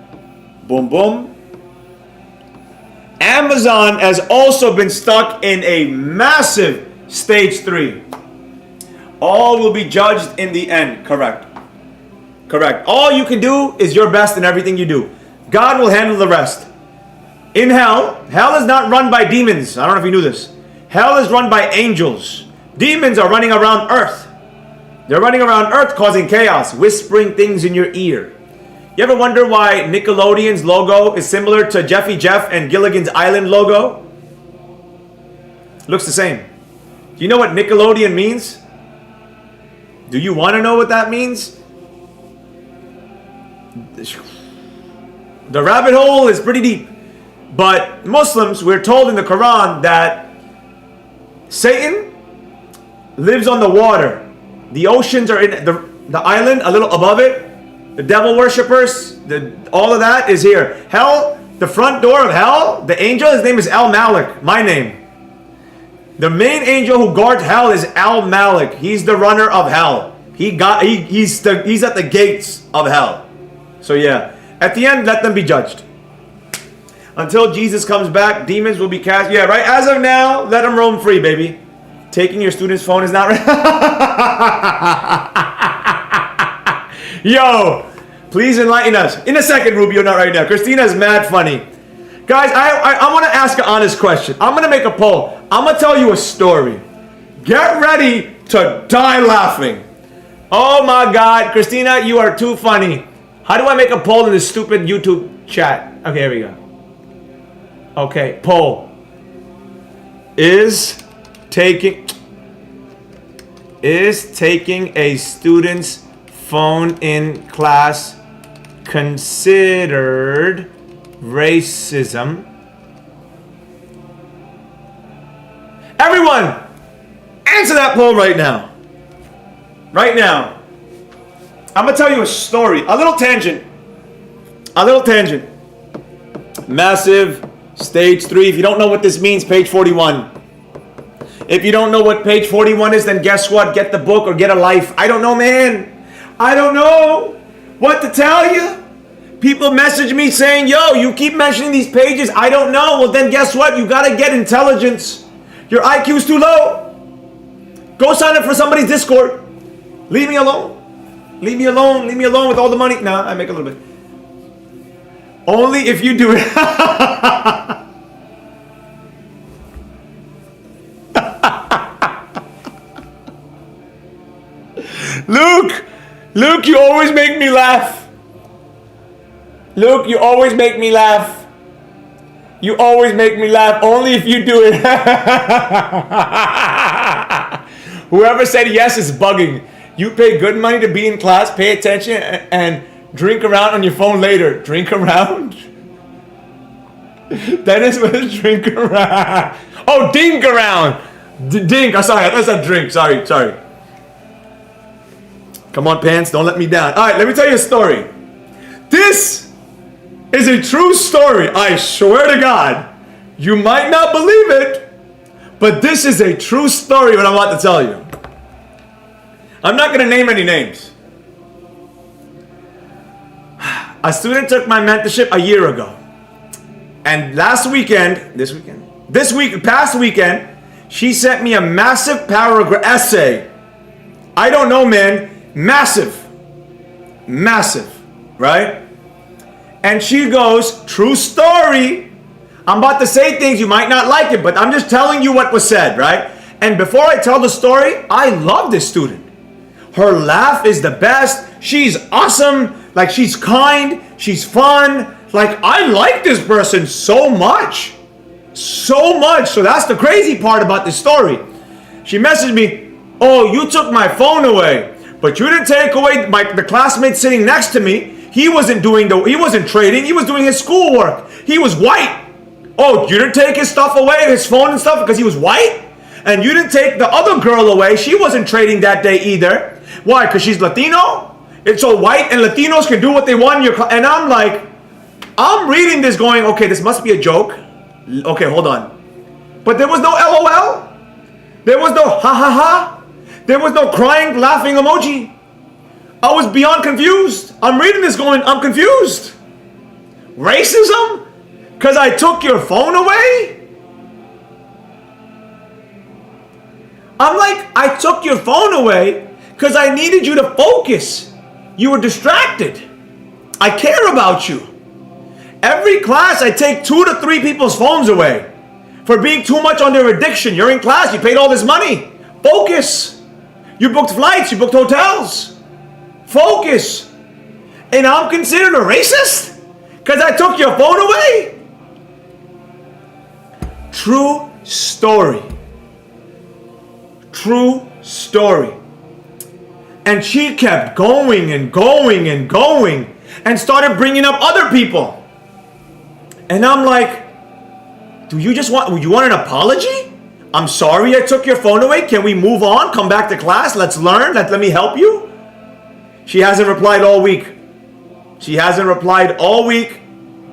Boom, boom. Amazon has also been stuck in a massive stage 3. All will be judged in the end. Correct. Correct. All you can do is your best in everything you do. God will handle the rest. In hell is not run by demons. I don't know if you knew this. Hell is run by angels. Demons are running around earth. They're running around earth causing chaos, whispering things in your ear. You ever wonder why Nickelodeon's logo is similar to Jeffy Jeff and Gilligan's Island logo? Looks the same. Do you know what Nickelodeon means? Do you want to know what that means? The rabbit hole is pretty deep. But Muslims, we're told in the Quran that Satan lives on the water. The oceans are in the island, a little above it. The devil worshippers, all of that is here. Hell, the front door of hell, the angel, his name is Al-Malik, my name. The main angel who guards hell is Al-Malik. He's the runner of hell. He's at the gates of hell. So yeah, at the end, let them be judged. Until Jesus comes back, demons will be cast. Yeah, right? As of now, let them roam free, baby. Taking your student's phone is not right. Yo, please enlighten us. In a second, Rubio, not right now. Christina's mad funny. Guys, I want to ask an honest question. I'm going to make a poll. I'm going to tell you a story. Get ready to die laughing. Oh my God, Christina, you are too funny. How do I make a poll in this stupid YouTube chat? Okay, here we go. Okay, poll. Is taking a student's phone in class considered racism? Everyone, answer that poll right now. Right now. I'm going to tell you a story. A little tangent. Massive stage 3. If you don't know what this means, page 41. If you don't know what page 41 is, then guess what? Get the book or get a life. I don't know, man. I don't know what to tell you. People message me saying, yo, you keep mentioning these pages. I don't know. Well, then guess what? You got to get intelligence. Your IQ's too low. Go sign up for somebody's Discord. Leave me alone. Leave me alone. Leave me alone with all the money. Nah, I make a little bit. Only if you do it. Luke, you always make me laugh. Luke, you always make me laugh. You always make me laugh. Only if you do it. Whoever said yes is bugging. You pay good money to be in class, pay attention, and drink around on your phone later. Drink around? Dennis was drink around. Oh, dink around. Dink. I'm sorry. That's a drink. Sorry. Come on, pants. Don't let me down. All right, let me tell you a story. This is a true story. I swear to God. You might not believe it, but this is a true story what I'm about to tell you. I'm not going to name any names. A student took my mentorship a year ago. And past weekend, she sent me a massive paragraph essay. I don't know, man. Massive. Massive, right? And she goes, true story. I'm about to say things, you might not like it, but I'm just telling you what was said, right? And before I tell the story, I love this student. Her laugh is the best. She's awesome. Like, she's kind. She's fun. Like, I like this person so much. So much. So that's the crazy part about this story. She messaged me, oh, you took my phone away, but you didn't take away the classmate sitting next to me. He wasn't trading. He was doing his schoolwork. He was white. Oh, you didn't take his stuff away, his phone and stuff, because he was white? And you didn't take the other girl away. She wasn't trading that day either. Why? Because she's Latino? And so white and Latinos can do what they want in your class. And I'm like, I'm reading this going, okay, this must be a joke. Okay, hold on. But there was no LOL. There was no ha ha ha. There was no crying, laughing emoji. I was beyond confused. I'm reading this going, I'm confused. Racism? Because I took your phone away? I'm like, I took your phone away because I needed you to focus. You were distracted. I care about you. Every class, I take 2 to 3 people's phones away for being too much on their addiction. You're in class, you paid all this money. Focus. You booked flights, you booked hotels. Focus. And I'm considered a racist because I took your phone away? True story. True story. And she kept going and going and going and started bringing up other people. And I'm like, do you want an apology? I'm sorry I took your phone away. Can we move on? Come back to class. Let's learn. Let me help you. She hasn't replied all week. She hasn't replied all week.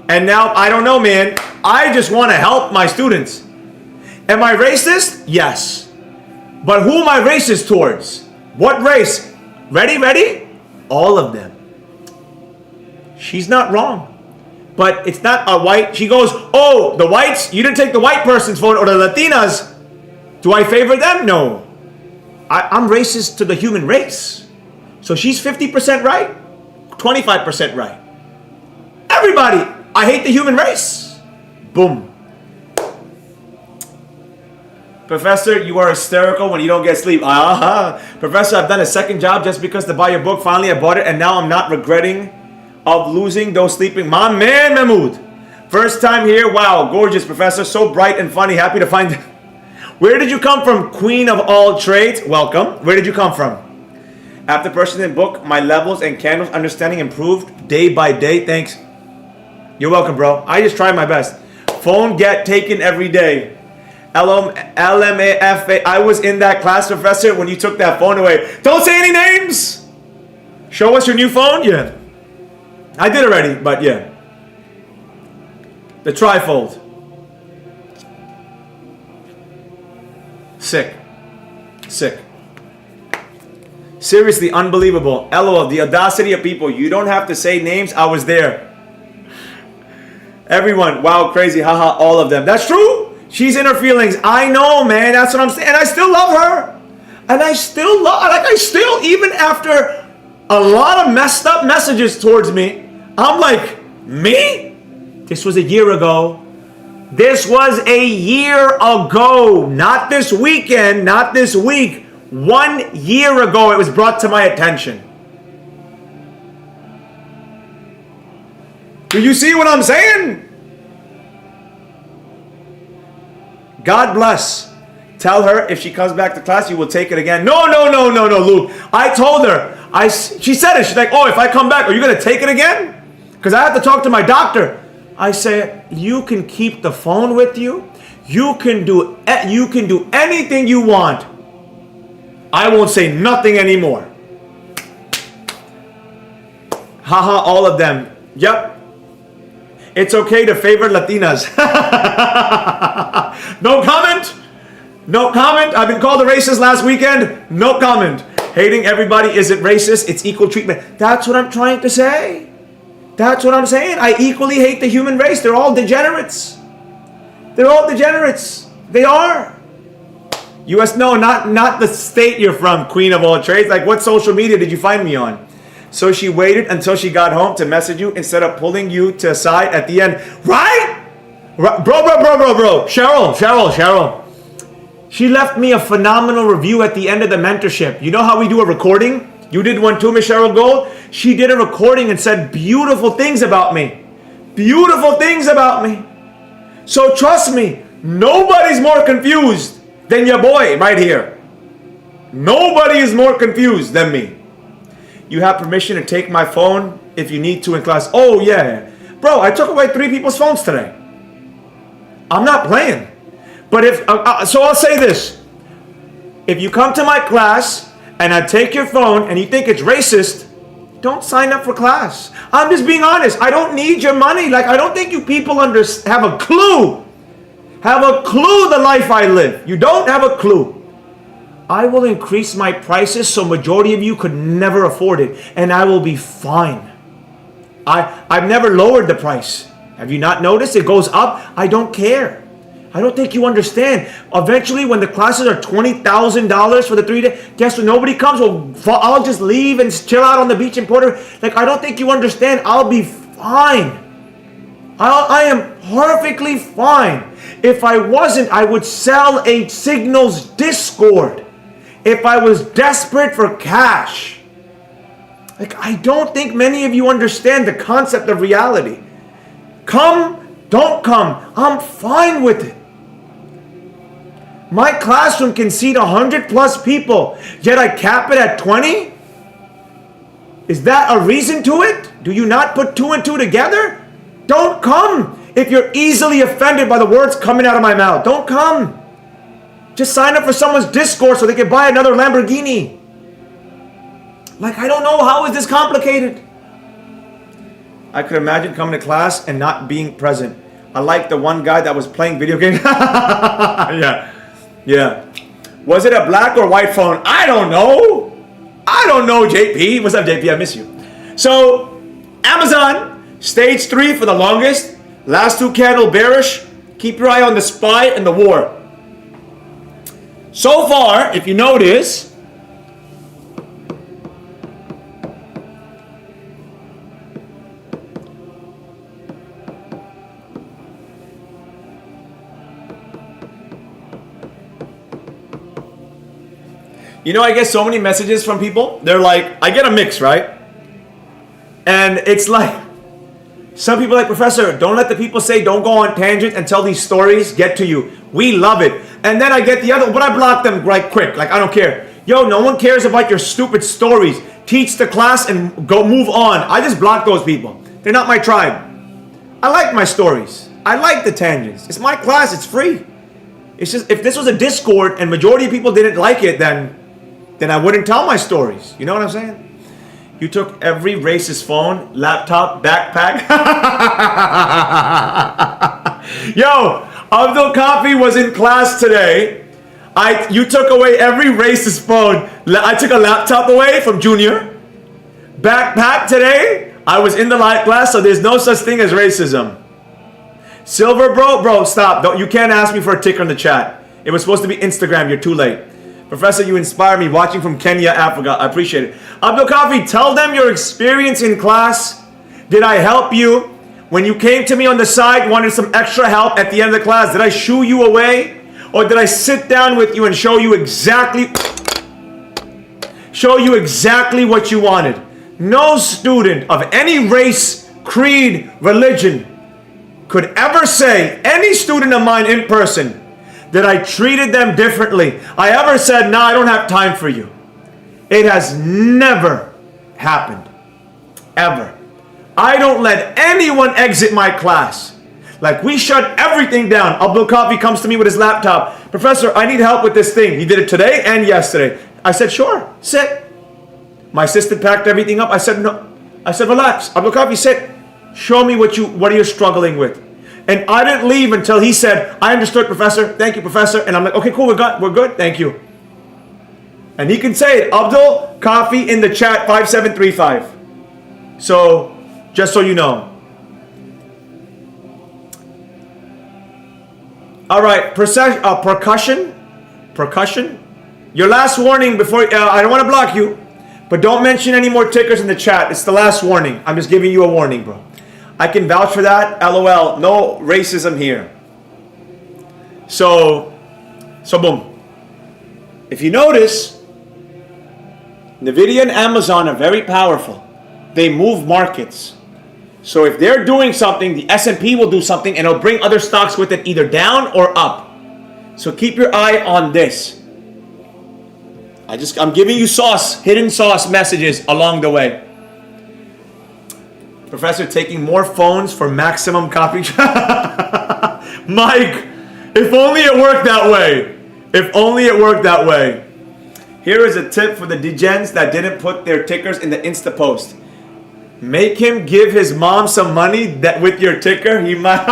And now, I don't know, man. I just want to help my students. Am I racist? Yes. But who am I racist towards? What race? Ready? All of them. She's not wrong. But it's not a white. She goes, oh, the whites, you didn't take the white person's phone, or the Latinas. Do I favor them? No. I'm racist to the human race. So she's 50% right, 25% right. Everybody, I hate the human race. Boom. Professor, you are hysterical when you don't get sleep. Professor, I've done a second job just because to buy your book. Finally, I bought it, and now I'm not regretting of losing those sleeping. My man, Mahmoud. First time here. Wow, gorgeous, Professor. So bright and funny. Happy to find. Where did you come from, Queen of all trades? Welcome. Where did you come from? After purchasing the book, my levels and candles understanding improved day by day. Thanks. You're welcome, bro. I just try my best. Phone get taken every day. LMAFA. I was in that class, Professor, when you took that phone away. Don't say any names. Show us your new phone. Yeah. I did already, but yeah. The trifold. Sick. Seriously, unbelievable. LOL, the audacity of people. You don't have to say names. I was there. Everyone, wow, crazy, haha, all of them. That's true. She's in her feelings. I know, man. That's what I'm saying. And I still love her. And I still, even after a lot of messed up messages towards me, I'm like, me? This was a year ago. This was a year ago. Not this weekend, not this week. 1 year ago, it was brought to my attention. Do you see what I'm saying? God bless. Tell her if she comes back to class, you will take it again. No, Luke. I told her. She said it. She's like, oh, if I come back, are you going to take it again? Because I have to talk to my doctor. I say, you can keep the phone with you. You can do anything you want. I won't say nothing anymore. Haha, all of them. Yep. It's okay to favor Latinas. No comment. No comment. I've been called a racist last weekend. No comment. Hating everybody isn't racist. It's equal treatment. That's what I'm trying to say. That's what I'm saying. I equally hate the human race. They're all degenerates. They're all degenerates. They are. US, no, not the state you're from, queen of all trades. Like, what social media did you find me on? So she waited until she got home to message you instead of pulling you to the side at the end. Right? Bro. Cheryl. She left me a phenomenal review at the end of the mentorship. You know how we do a recording? You did one too, Miss Cheryl Gold. She did a recording and said beautiful things about me. Beautiful things about me. So trust me, nobody's more confused than your boy right here. Nobody is more confused than me. You have permission to take my phone if you need to in class. Oh yeah. Bro, I took away 3 people's phones today. I'm not playing. But so I'll say this. If you come to my class and I take your phone and you think it's racist, don't sign up for class. I'm just being honest. I don't need your money. Like, I don't think you people have a clue. Have a clue the life I live. You don't have a clue. I will increase my prices so majority of you could never afford it, and I will be fine. I've never lowered the price. Have you not noticed? It goes up. I don't care. I don't think you understand. Eventually, when the classes are $20,000 for the 3 days, guess what? Nobody comes. Well, I'll just leave and chill out on the beach in Puerto Rico. Like, I don't think you understand. I'll be fine. I am perfectly fine. If I wasn't, I would sell a Signals Discord. If I was desperate for cash. Like, I don't think many of you understand the concept of reality. Come, don't come. I'm fine with it. My classroom can seat 100 plus people, yet I cap it at 20? Is that a reason to it? Do you not put 2 and 2 together? Don't come if you're easily offended by the words coming out of my mouth. Don't come. Just sign up for someone's Discord so they can buy another Lamborghini. Like, I don't know, how is this complicated? I could imagine coming to class and not being present. I like the one guy that was playing video games. Yeah. Was it a black or white phone? I don't know, JP. What's up, JP? I miss you. So, Amazon, stage 3 for the longest. Last 2 candle bearish. Keep your eye on the SPY and the war. So far, if you notice, you know, I get so many messages from people. They're like, I get a mix, right? And it's like, some people are like, Professor, don't let the people say don't go on tangent until these stories get to you. We love it. And then I get the other, but I block them right quick. Like, I don't care. Yo, no one cares about your stupid stories. Teach the class and go move on. I just block those people. They're not my tribe. I like my stories. I like the tangents. It's my class. It's free. It's just, if this was a Discord and majority of people didn't like it, then I wouldn't tell my stories. You know what I'm saying? You took every racist phone, laptop, backpack. Yo, Abdul Kafi was in class today. You took away every racist phone. I took a laptop away from Junior. Backpack today. I was in the live class, so there's no such thing as racism. Silver, bro, stop. You can't ask me for a ticker in the chat. It was supposed to be Instagram. You're too late. Professor, you inspire me, watching from Kenya, Africa. I appreciate it. Abdul Kafi, tell them your experience in class. Did I help you? When you came to me on the side, wanted some extra help at the end of the class, did I shoo you away? Or did I sit down with you and show you exactly what you wanted? No student of any race, creed, religion could ever say, any student of mine in person, that I treated them differently. I ever said, nah, I don't have time for you. It has never happened. Ever. I don't let anyone exit my class. Like, we shut everything down. Abdul Kafi comes to me with his laptop. Professor, I need help with this thing. He did it today and yesterday. I said, sure, sit. My assistant packed everything up. I said, no. I said, relax. Abdul Kafi, sit. Show me what you're struggling with. And I didn't leave until he said, I understood, Professor. Thank you, Professor. And I'm like, okay, cool, we're good. Thank you. And he can say it. Abdul Kafi in the chat, 5735. So, just so you know. All right, percussion. Percussion. Your last warning before, I don't want to block you, but don't mention any more tickers in the chat. It's the last warning. I'm just giving you a warning, bro. I can vouch for that. LOL. No racism here. So boom. If you notice, Nvidia and Amazon are very powerful. They move markets. So if they're doing something, the S&P will do something and it'll bring other stocks with it either down or up. So keep your eye on this. I'm giving you sauce, hidden sauce messages along the way. Professor taking more phones for maximum copy. Mike, if only it worked that way. If only it worked that way. Here is a tip for the degens that didn't put their tickers in the Insta post. Make him give his mom some money that with your ticker, he might.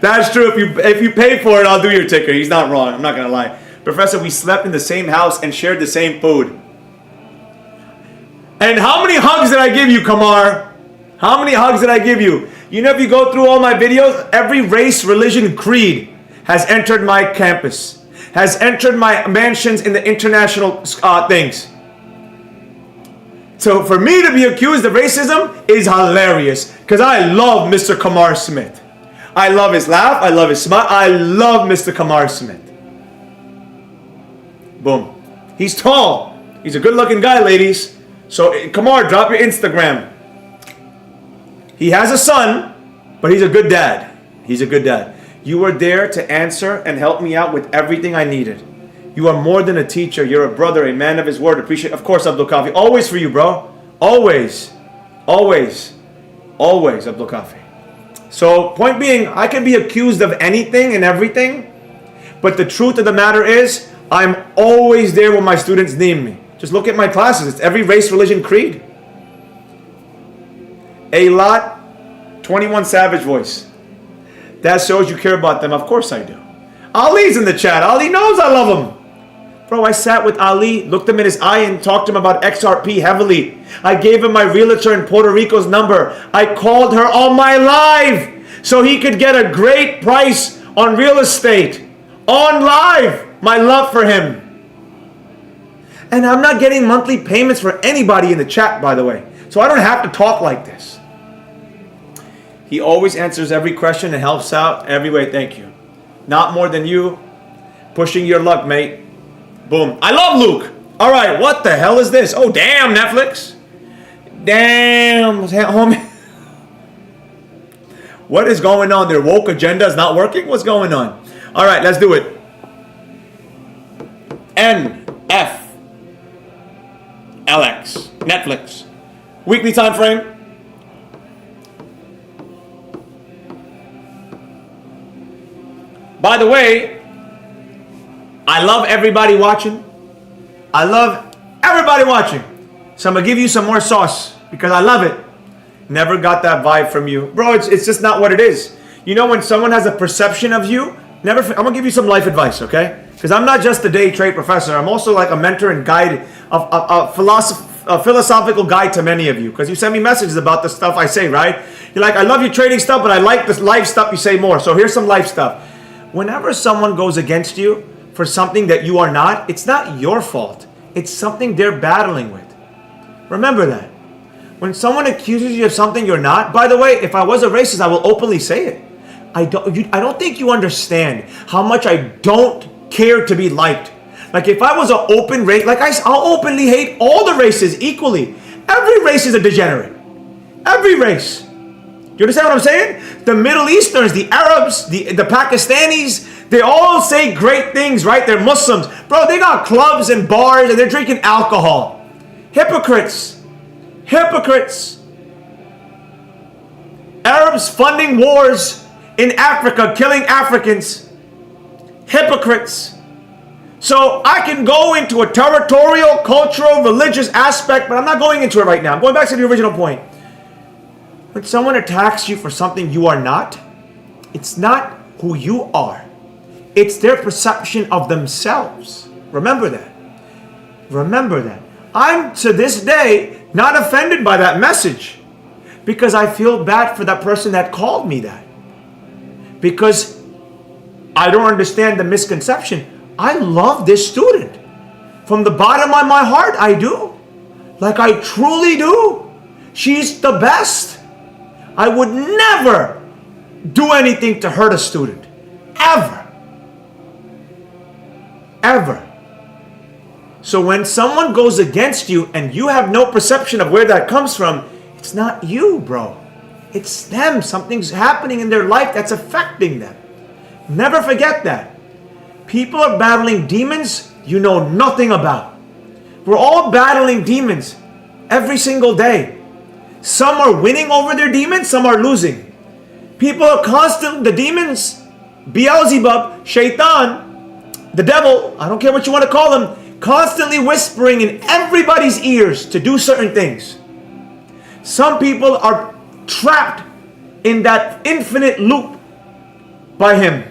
That's true. If you pay for it, I'll do your ticker. He's not wrong. I'm not gonna lie. Professor, we slept in the same house and shared the same food. And how many hugs did I give you, Kamar? How many hugs did I give you? You know, if you go through all my videos, every race, religion, creed has entered my campus, has entered my mansions in the international things. So for me to be accused of racism is hilarious because I love Mr. Kamar Smith. I love his laugh. I love his smile. I love Mr. Kamar Smith. Boom. He's tall. He's a good-looking guy, ladies. So Kamar, drop your Instagram. He has a son, but he's a good dad. He's a good dad. You were there to answer and help me out with everything I needed. You are more than a teacher. You're a brother, a man of his word. Appreciate, of course, Abdul Kafi. Always for you, bro. Always. Always. Always, Abdul Kafi. So, point being, I can be accused of anything and everything, but the truth of the matter is, I'm always there when my students need me. Just look at my classes. It's every race, religion, creed. A lot, 21 Savage Voice. That shows you care about them. Of course I do. Ali's in the chat. Ali knows I love him. Bro, I sat with Ali, looked him in his eye and talked to him about XRP heavily. I gave him my realtor in Puerto Rico's number. I called her on my live so he could get a great price on real estate. On live. My love for him. And I'm not getting monthly payments for anybody in the chat, by the way. So I don't have to talk like this. He always answers every question and helps out every way. Thank you. Not more than you. Pushing your luck, mate. Boom. I love Luke. All right. What the hell is this? Oh, damn, Netflix. Damn, homie. What is going on? Their woke agenda is not working? What's going on? All right, let's do it. NFLX. Netflix. Weekly time frame. By the way, I love everybody watching. I love everybody watching. So I'm going to give you some more sauce because I love it. Never got that vibe from you. Bro, it's just not what it is. You know, when someone has a perception of you, I'm going to give you some life advice, okay? Because I'm not just a day trade professor. I'm also like a mentor and guide, a philosophical guide to many of you. Because you send me messages about the stuff I say, right? You're like, I love your trading stuff, but I like this life stuff you say more. So here's some life stuff. Whenever someone goes against you for something that you are not, it's not your fault. It's something they're battling with. Remember that. When someone accuses you of something you're not, by the way, if I was a racist, I will openly say it. I don't think you understand how much I don't care to be liked. Like if I was an open race, I'll openly hate all the races equally. Every race is a degenerate. Every race. You understand what I'm saying? The Middle Easterns, the Arabs, the Pakistanis, they all say great things, right? They're Muslims. Bro, they got clubs and bars and they're drinking alcohol. Hypocrites. Hypocrites. Arabs funding wars in Africa, killing Africans. Hypocrites. So I can go into a territorial, cultural, religious aspect, but I'm not going into it right now. I'm going back to the original point. When someone attacks you for something you are not, it's not who you are. It's their perception of themselves. Remember that. Remember that. I'm, to this day, not offended by that message because I feel bad for that person that called me that. Because I don't understand the misconception. I love this student. From the bottom of my heart, I do. Like I truly do. She's the best. I would never do anything to hurt a student. Ever. Ever. So when someone goes against you and you have no perception of where that comes from, it's not you, bro. It's them. Something's happening in their life that's affecting them. Never forget that. People are battling demons you know nothing about. We're all battling demons every single day. Some are winning over their demons, some are losing. People are constantly, the demons, Beelzebub, Shaitan, the devil, I don't care what you want to call them, constantly whispering in everybody's ears to do certain things. Some people are trapped in that infinite loop by him,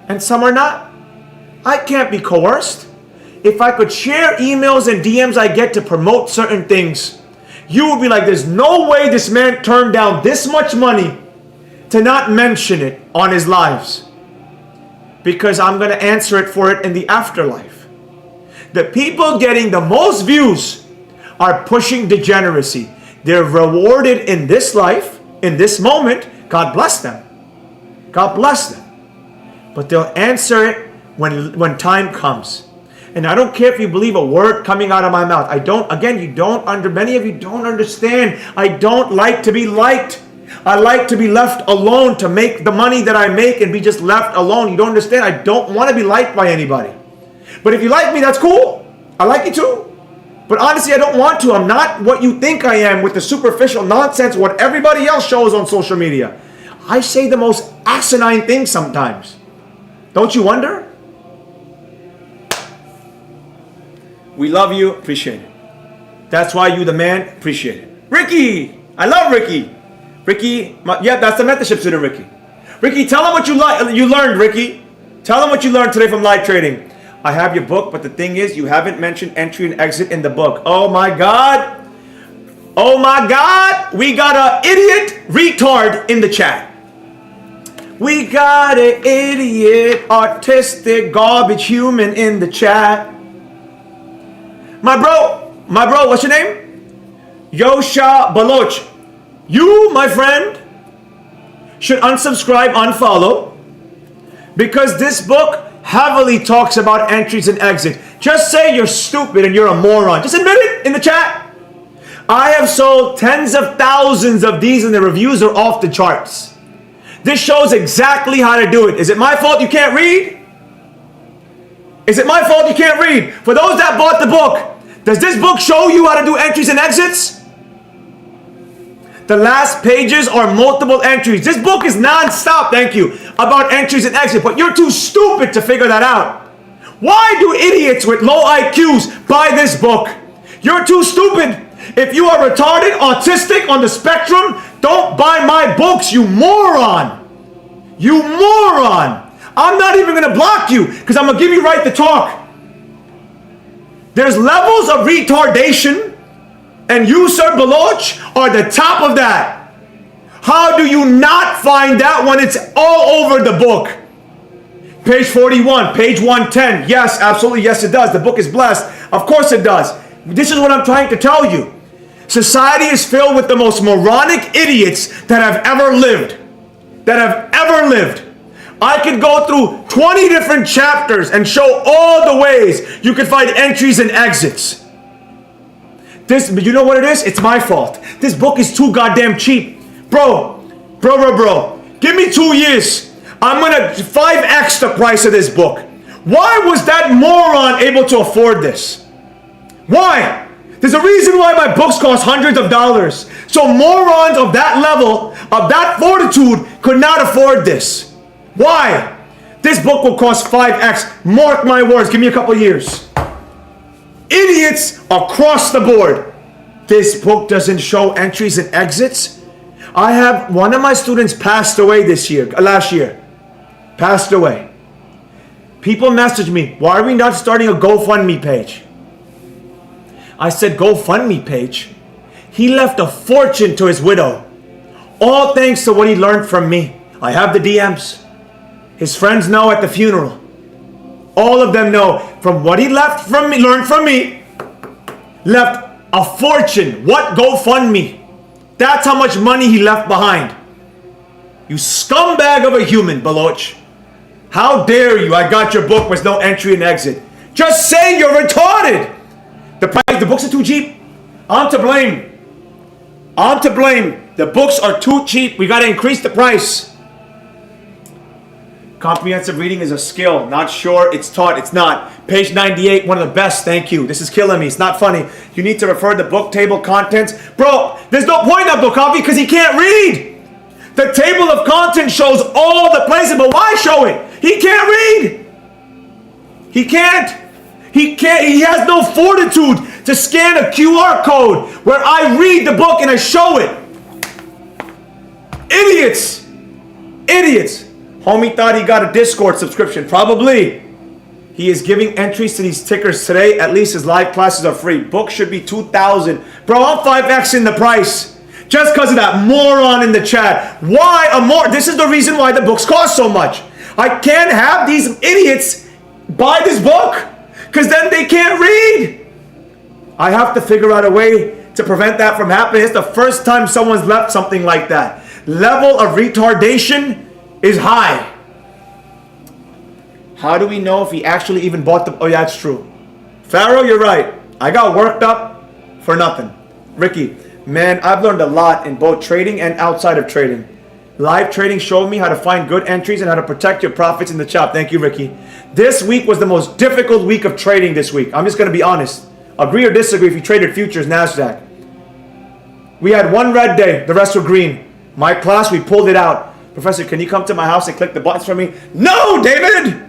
and some are not. I can't be coerced. If I could share emails and DMs I get to promote certain things, you would be like, there's no way this man turned down this much money to not mention it on his lives. Because I'm going to answer it for it in the afterlife. The people getting the most views are pushing degeneracy. They're rewarded in this life, in this moment. God bless them. God bless them. But they'll answer it when time comes. And I don't care if you believe a word coming out of my mouth. I don't, again, many of you don't understand. I don't like to be liked. I like to be left alone to make the money that I make and be just left alone. You don't understand. I don't want to be liked by anybody. But if you like me, that's cool. I like you too. But honestly, I don't want to. I'm not what you think I am with the superficial nonsense, what everybody else shows on social media. I say the most asinine things sometimes. Don't you wonder? We love you. Appreciate it. That's why you the man. Appreciate it. Ricky! I love Ricky. Ricky, yeah, that's the mentorship student, Ricky. Ricky, tell them what you learned, Ricky. Tell them what you learned today from live trading. I have your book, but the thing is, you haven't mentioned entry and exit in the book. Oh my God. Oh my God. We got an idiot retard in the chat. We got an idiot, autistic, garbage human in the chat. My bro, what's your name? Yosha Baloch. You, my friend, should unsubscribe, unfollow, because this book heavily talks about entries and exit. Just say you're stupid and you're a moron. Just admit it in the chat. I have sold tens of thousands of these and the reviews are off the charts. This shows exactly how to do it. Is it my fault you can't read? Is it my fault you can't read? For those that bought the book, does this book show you how to do entries and exits? The last pages are multiple entries. This book is non-stop, thank you, about entries and exits, but you're too stupid to figure that out. Why do idiots with low IQs buy this book? You're too stupid. If you are retarded, autistic, on the spectrum, don't buy my books, you moron. You moron. I'm not even going to block you because I'm going to give you right to talk. There's levels of retardation, and you, Sir Baloch, are the top of that. How do you not find that when it's all over the book? Page 41, page 110. Yes, absolutely, yes it does. The book is blessed. Of course it does. This is what I'm trying to tell you. Society is filled with the most moronic idiots that have ever lived. I could go through 20 different chapters and show all the ways you could find entries and exits. You know what it is? It's my fault. This book is too goddamn cheap. Bro. Give me 2 years. I'm gonna 5x the price of this book. Why was that moron able to afford this? Why? There's a reason why my books cost hundreds of dollars. So morons of that level, of that fortitude, could not afford this. Why? This book will cost 5x. Mark my words. Give me a couple years. Idiots across the board. This book doesn't show entries and exits. I have one of my students passed away last year. Passed away. People message me, why are we not starting a GoFundMe page? I said, GoFundMe page? He left a fortune to his widow. All thanks to what he learned from me. I have the DMs. His friends know at the funeral. All of them know from what he left from me, learned from me, left a fortune. What GoFundMe? That's how much money he left behind. You scumbag of a human, Baloch. How dare you? I got your book with no entry and exit. Just say you're retarded. The books are too cheap. I'm to blame. I'm to blame. The books are too cheap. We got to increase the price. Comprehensive reading is a skill. Not sure it's taught. It's not. Page 98, one of the best. Thank you. This is killing me. It's not funny. You need to refer to book table contents. Bro, there's no point in book copy because he can't read. The table of contents shows all the places, but why show it? He can't read. He can't. He can't. He has no fortitude to scan a QR code where I read the book and I show it. Idiots. Idiots. Homie thought he got a Discord subscription. Probably. He is giving entries to these tickers today. At least his live classes are free. Book should be $2,000. Bro, I'm 5X in the price. Just because of that moron in the chat. Why a more? This is the reason why the books cost so much. I can't have these idiots buy this book because then they can't read. I have to figure out a way to prevent that from happening. It's the first time someone's left something like that. Level of retardation is high. How do we know if he actually even bought the... Oh, yeah, it's true. Pharaoh, you're right. I got worked up for nothing. Ricky, man, I've learned a lot in both trading and outside of trading. Live trading showed me how to find good entries and how to protect your profits in the chop. Thank you, Ricky. This week was the most difficult week of trading this week. I'm just going to be honest. Agree or disagree if you traded futures, NASDAQ. We had one red day. The rest were green. My class, we pulled it out. Professor, can you come to my house and click the buttons for me? No, David!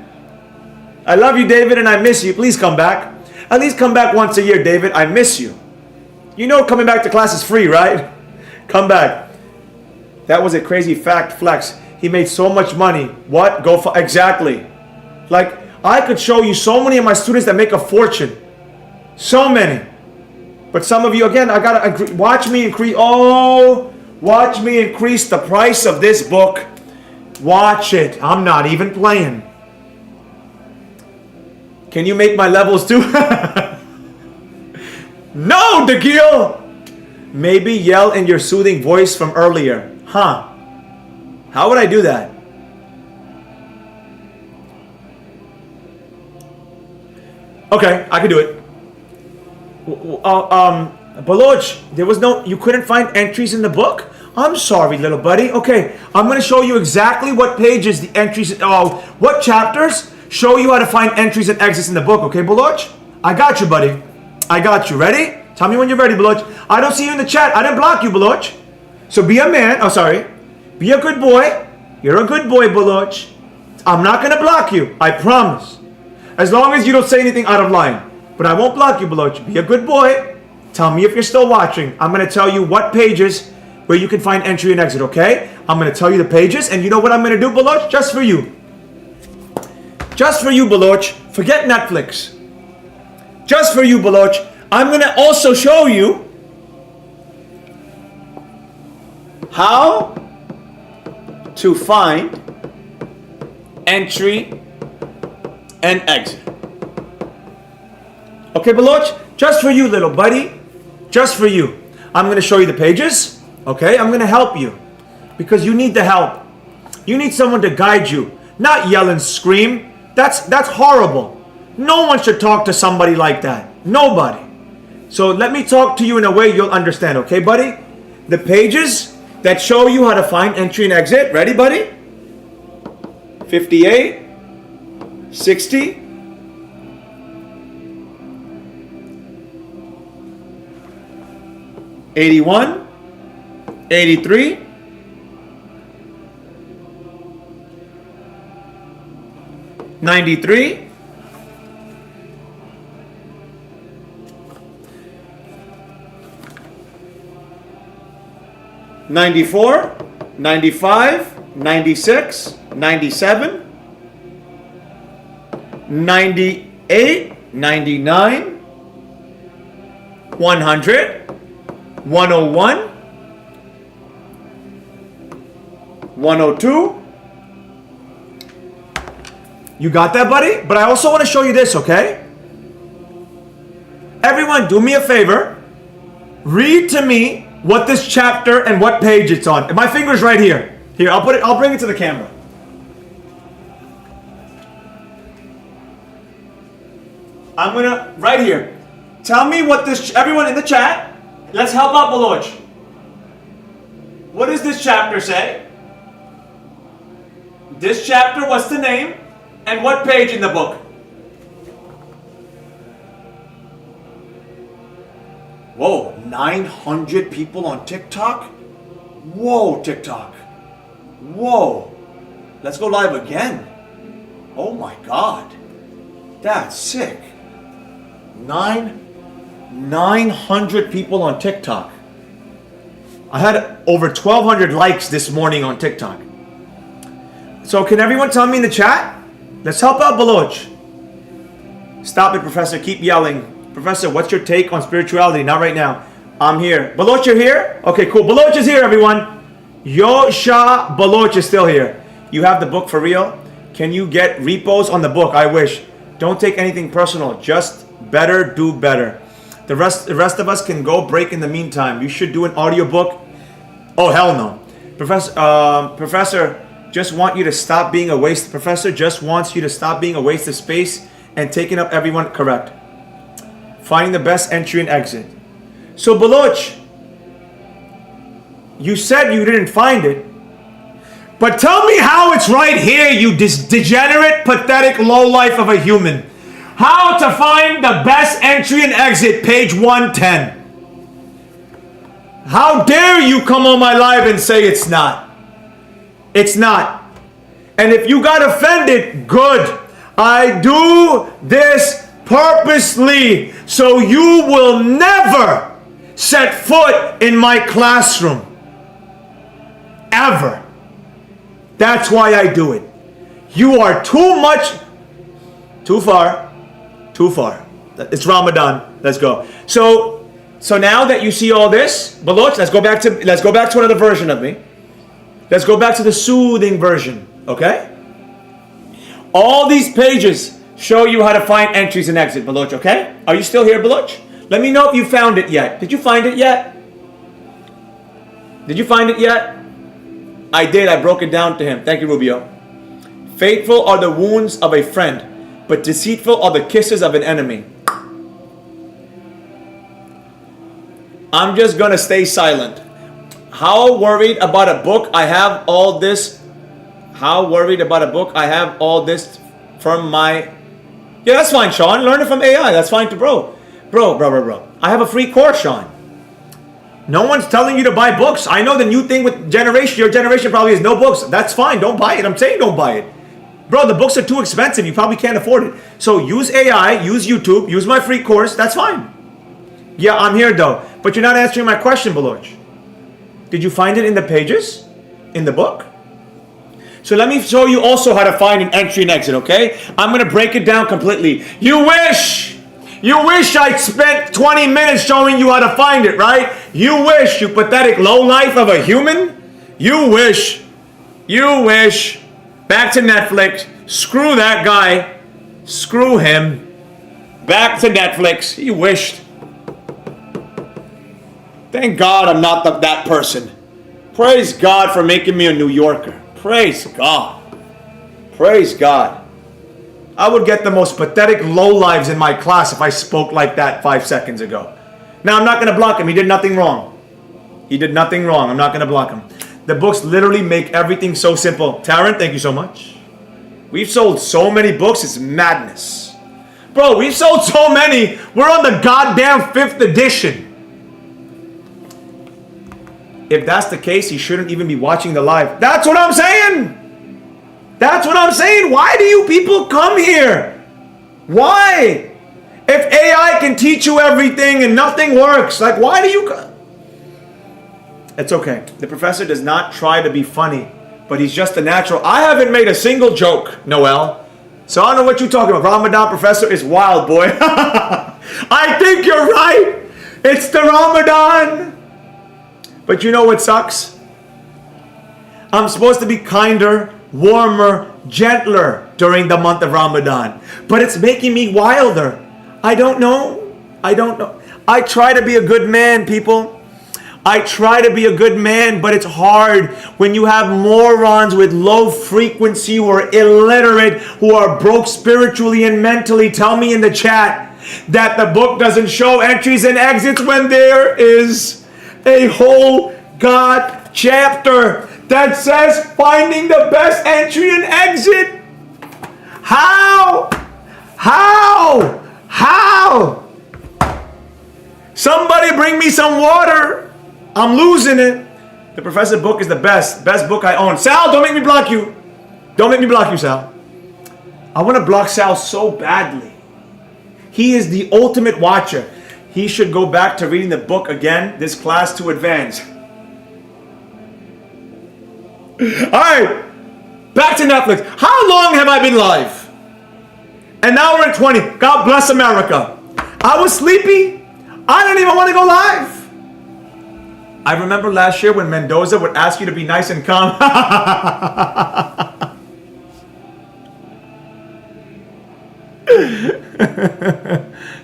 I love you, David, and I miss you. Please come back. At least come back once a year, David. I miss you. You know coming back to class is free, right? Come back. That was a crazy fact flex. He made so much money. What? Go for exactly. Like, I could show you so many of my students that make a fortune. So many. But some of you, again, I gotta watch me increase. Oh, watch me increase the price of this book. Watch it. I'm not even playing. Can you make my levels too? No, DeGil! Maybe yell in your soothing voice from earlier. Huh. How would I do that? Okay, I can do it. Baloch, there was no... You couldn't find entries in the book? I'm sorry, little buddy. Okay, I'm going to show you exactly what pages the entries... what chapters show you how to find entries and exits in the book. Okay, Baloch? I got you, buddy. I got you. Ready? Tell me when you're ready, Baloch. I don't see you in the chat. I didn't block you, Baloch. So be a man. Oh, sorry. Be a good boy. You're a good boy, Baloch. I'm not going to block you. I promise. As long as you don't say anything out of line. But I won't block you, Baloch. Be a good boy. Tell me if you're still watching. I'm going to tell you what pages where you can find entry and exit, okay? I'm going to tell you the pages. And you know what I'm going to do, Baloch? Just for you. Just for you, Baloch. Forget Netflix. Just for you, Baloch. I'm going to also show you how to find entry and exit. Okay, Baloch? Just for you, little buddy. Just for you. I'm going to show you the pages. Okay? I'm going to help you. Because you need the help. You need someone to guide you. Not yell and scream. That's horrible. No one should talk to somebody like that. Nobody. So let me talk to you in a way you'll understand. Okay, buddy? The pages that show you how to find entry and exit. Ready, buddy? 58. 60. 81, 83, 93, 94, 95, 96, 97, 98, 99, 100, 101, 102, You got that, buddy? But I also want to show you this, okay? Everyone, do me a favor. Read to me what this chapter and what page it's on. And my finger's right here. Here, I'll bring it to the camera. I'm gonna, right here. Tell me what this, everyone in the chat, let's help out Baloch. What does this chapter say? This chapter, what's the name? And what page in the book? Whoa, 900 people on TikTok? Whoa, TikTok. Whoa. Let's go live again. Oh my God. That's sick. 900 people on TikTok. I had over 1,200 likes this morning on TikTok. So can everyone tell me in the chat? Let's help out Baloch. Stop it, Professor. Keep yelling. Professor, what's your take on spirituality? Not right now. I'm here. Baloch, you're here? Okay, cool. Baloch is here, everyone. Yosha Baloch is still here. You have the book for real? Can you get repos on the book? I wish. Don't take anything personal. Just better, do better. The rest of us can go break in the meantime. You should do an audiobook. Oh, hell no. Professor just want you to stop being a waste. Professor just wants you to stop being a waste of space and taking up everyone. Correct. Finding the best entry and exit. So Baloch, you said you didn't find it, but tell me how it's right here, you degenerate, pathetic lowlife of a human. How to find the best entry and exit, page 110. How dare you come on my live and say it's not? It's not. And if you got offended, good. I do this purposely so you will never set foot in my classroom. Ever. That's why I do it. You are too much, too far. Too far. It's Ramadan. Let's go. So now that you see all this, Baloch, let's go back to another version of me. Let's go back to the soothing version. Okay? All these pages show you how to find entries and exit, Baloch, okay? Are you still here, Baloch? Let me know if you found it yet. Did you find it yet? Did you find it yet? I did. I broke it down to him. Thank you, Rubio. Faithful are the wounds of a friend, but deceitful are the kisses of an enemy. I'm just going to stay silent. How worried about a book I have all this? How worried about a book I have all this from my... Yeah, that's fine, Sean. Learn it from AI. That's fine too, bro. Bro. I have a free course, Sean. No one's telling you to buy books. I know the new thing with generation, your generation probably is no books. That's fine. Don't buy it. I'm saying don't buy it. Bro, the books are too expensive. You probably can't afford it. So use AI, use YouTube, use my free course. That's fine. Yeah, I'm here though. But you're not answering my question, Baloch. Did you find it in the pages? In the book? So let me show you also how to find an entry and exit, okay? I'm going to break it down completely. You wish I'd spent 20 minutes showing you how to find it, right? You wish, you pathetic lowlife of a human. You wish. Back to Netflix. Screw that guy. Screw him. Back to Netflix. He wished. Thank God I'm not that person. Praise God for making me a New Yorker. Praise God. Praise God. I would get the most pathetic lowlives in my class if I spoke like that 5 seconds ago. Now, I'm not going to block him. He did nothing wrong. I'm not going to block him. The books literally make everything so simple. Taryn, thank you so much. We've sold so many books, it's madness. Bro, we've sold so many. We're on the goddamn 5th edition. If that's the case, he shouldn't even be watching the live. That's what I'm saying. Why do you people come here? Why? If AI can teach you everything and nothing works, like why do you come? It's okay. The professor does not try to be funny, but he's just a natural. I haven't made a single joke, Noel. So I don't know what you're talking about. Ramadan professor is wild, boy. I think you're right. It's the Ramadan. But you know what sucks? I'm supposed to be kinder, warmer, gentler during the month of Ramadan. But it's making me wilder. I don't know. I try to be a good man, people. I try to be a good man, but it's hard when you have morons with low frequency who are illiterate, who are broke spiritually and mentally. Tell me in the chat that the book doesn't show entries and exits when there is a whole God chapter that says finding the best entry and exit. How? Somebody bring me some water. I'm losing it. The Professor book is the best book I own. Sal, don't make me block you. Don't make me block you, Sal. I want to block Sal so badly. He is the ultimate watcher. He should go back to reading the book again, this class to advance. Alright, back to Netflix. How long have I been live? And now we're at 20. God bless America. I was sleepy. I didn't even want to go live. I remember last year when Mendoza would ask you to be nice and calm.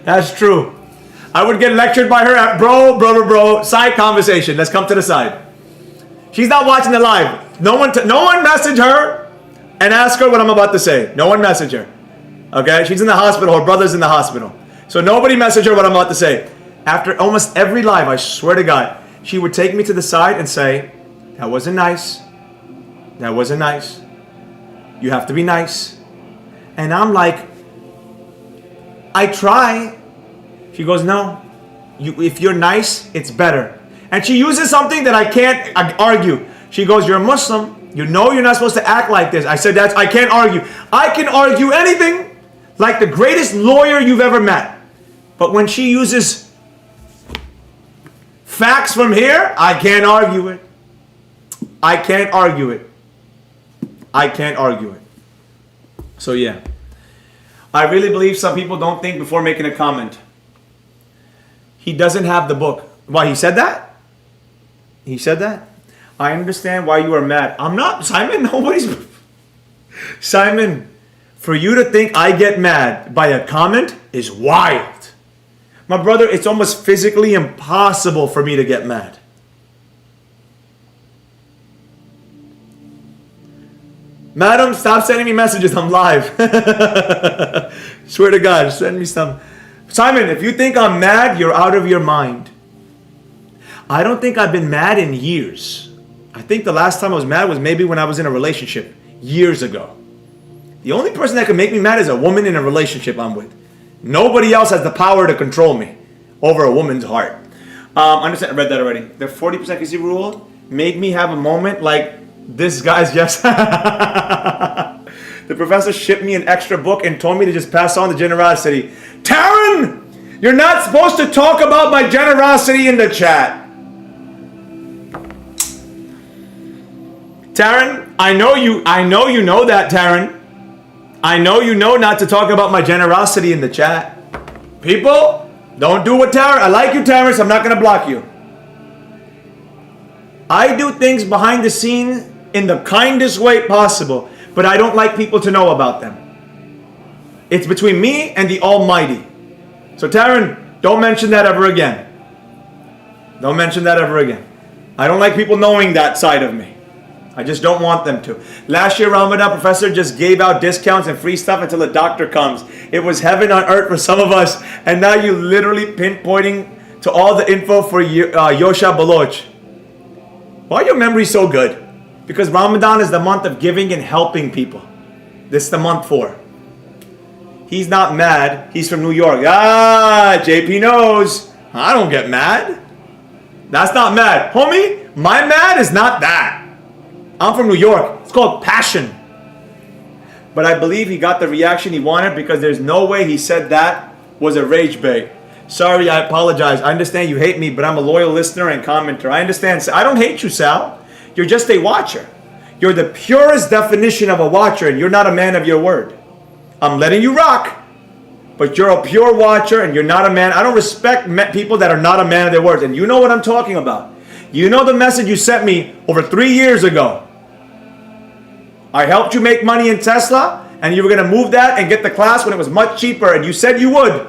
That's true. I would get lectured by her at bro. Side conversation. Let's come to the side. She's not watching the live. No one message her and ask her what I'm about to say. No one message her. Okay? She's in the hospital. Her brother's in the hospital. So nobody message her what I'm about to say. After almost every live, I swear to God, she would take me to the side and say, that wasn't nice. That wasn't nice. You have to be nice. And I'm like, I try. She goes, no. If you're nice, it's better. And she uses something that I can't argue. She goes, you're a Muslim. You know you're not supposed to act like this. I said, I can't argue. I can argue anything like the greatest lawyer you've ever met. But when she uses facts from here, I can't argue it. I can't argue it. I can't argue it. So yeah. I really believe some people don't think before making a comment. He doesn't have the book. Why, he said that? He said that? I understand why you are mad. I'm not, Simon, nobody's... Simon, for you to think I get mad by a comment is wild. My brother, it's almost physically impossible for me to get mad. Madam, stop sending me messages. I'm live. Swear to God, send me some. Simon, if you think I'm mad, you're out of your mind. I don't think I've been mad in years. I think the last time I was mad was maybe when I was in a relationship years ago. The only person that can make me mad is a woman in a relationship I'm with. Nobody else has the power to control me over a woman's heart. Understand? I read that already. The 40% accuracy rule made me have a moment like this guy's yes. The professor shipped me an extra book and told me to just pass on the generosity. Taryn, you're not supposed to talk about my generosity in the chat. Taryn, I know you know that, Taryn. I know you know not to talk about my generosity in the chat. People, don't do what Taryn. I like you, Taryn, so I'm not going to block you. I do things behind the scenes in the kindest way possible, but I don't like people to know about them. It's between me and the Almighty. So Taryn, don't mention that ever again. Don't mention that ever again. I don't like people knowing that side of me. I just don't want them to. Last year, Ramadan, Professor just gave out discounts and free stuff until the doctor comes. It was heaven on earth for some of us, and now you literally pinpointing to all the info for Yosha Baloch. Why are your memory so good? Because Ramadan is the month of giving and helping people. This is the month for. He's not mad. He's from New York. JP knows. I don't get mad. That's not mad. Homie, my mad is not that. I'm from New York. It's called passion. But I believe he got the reaction he wanted because there's no way he said that was a rage bait. Sorry, I apologize. I understand you hate me, but I'm a loyal listener and commenter. I understand. I don't hate you, Sal. You're just a watcher. You're the purest definition of a watcher, and you're not a man of your word. I'm letting you rock, but you're a pure watcher, and you're not a man. I don't respect people that are not a man of their words, and you know what I'm talking about. You know the message you sent me over 3 years ago. I helped you make money in Tesla, and you were going to move that and get the class when it was much cheaper, and you said you would.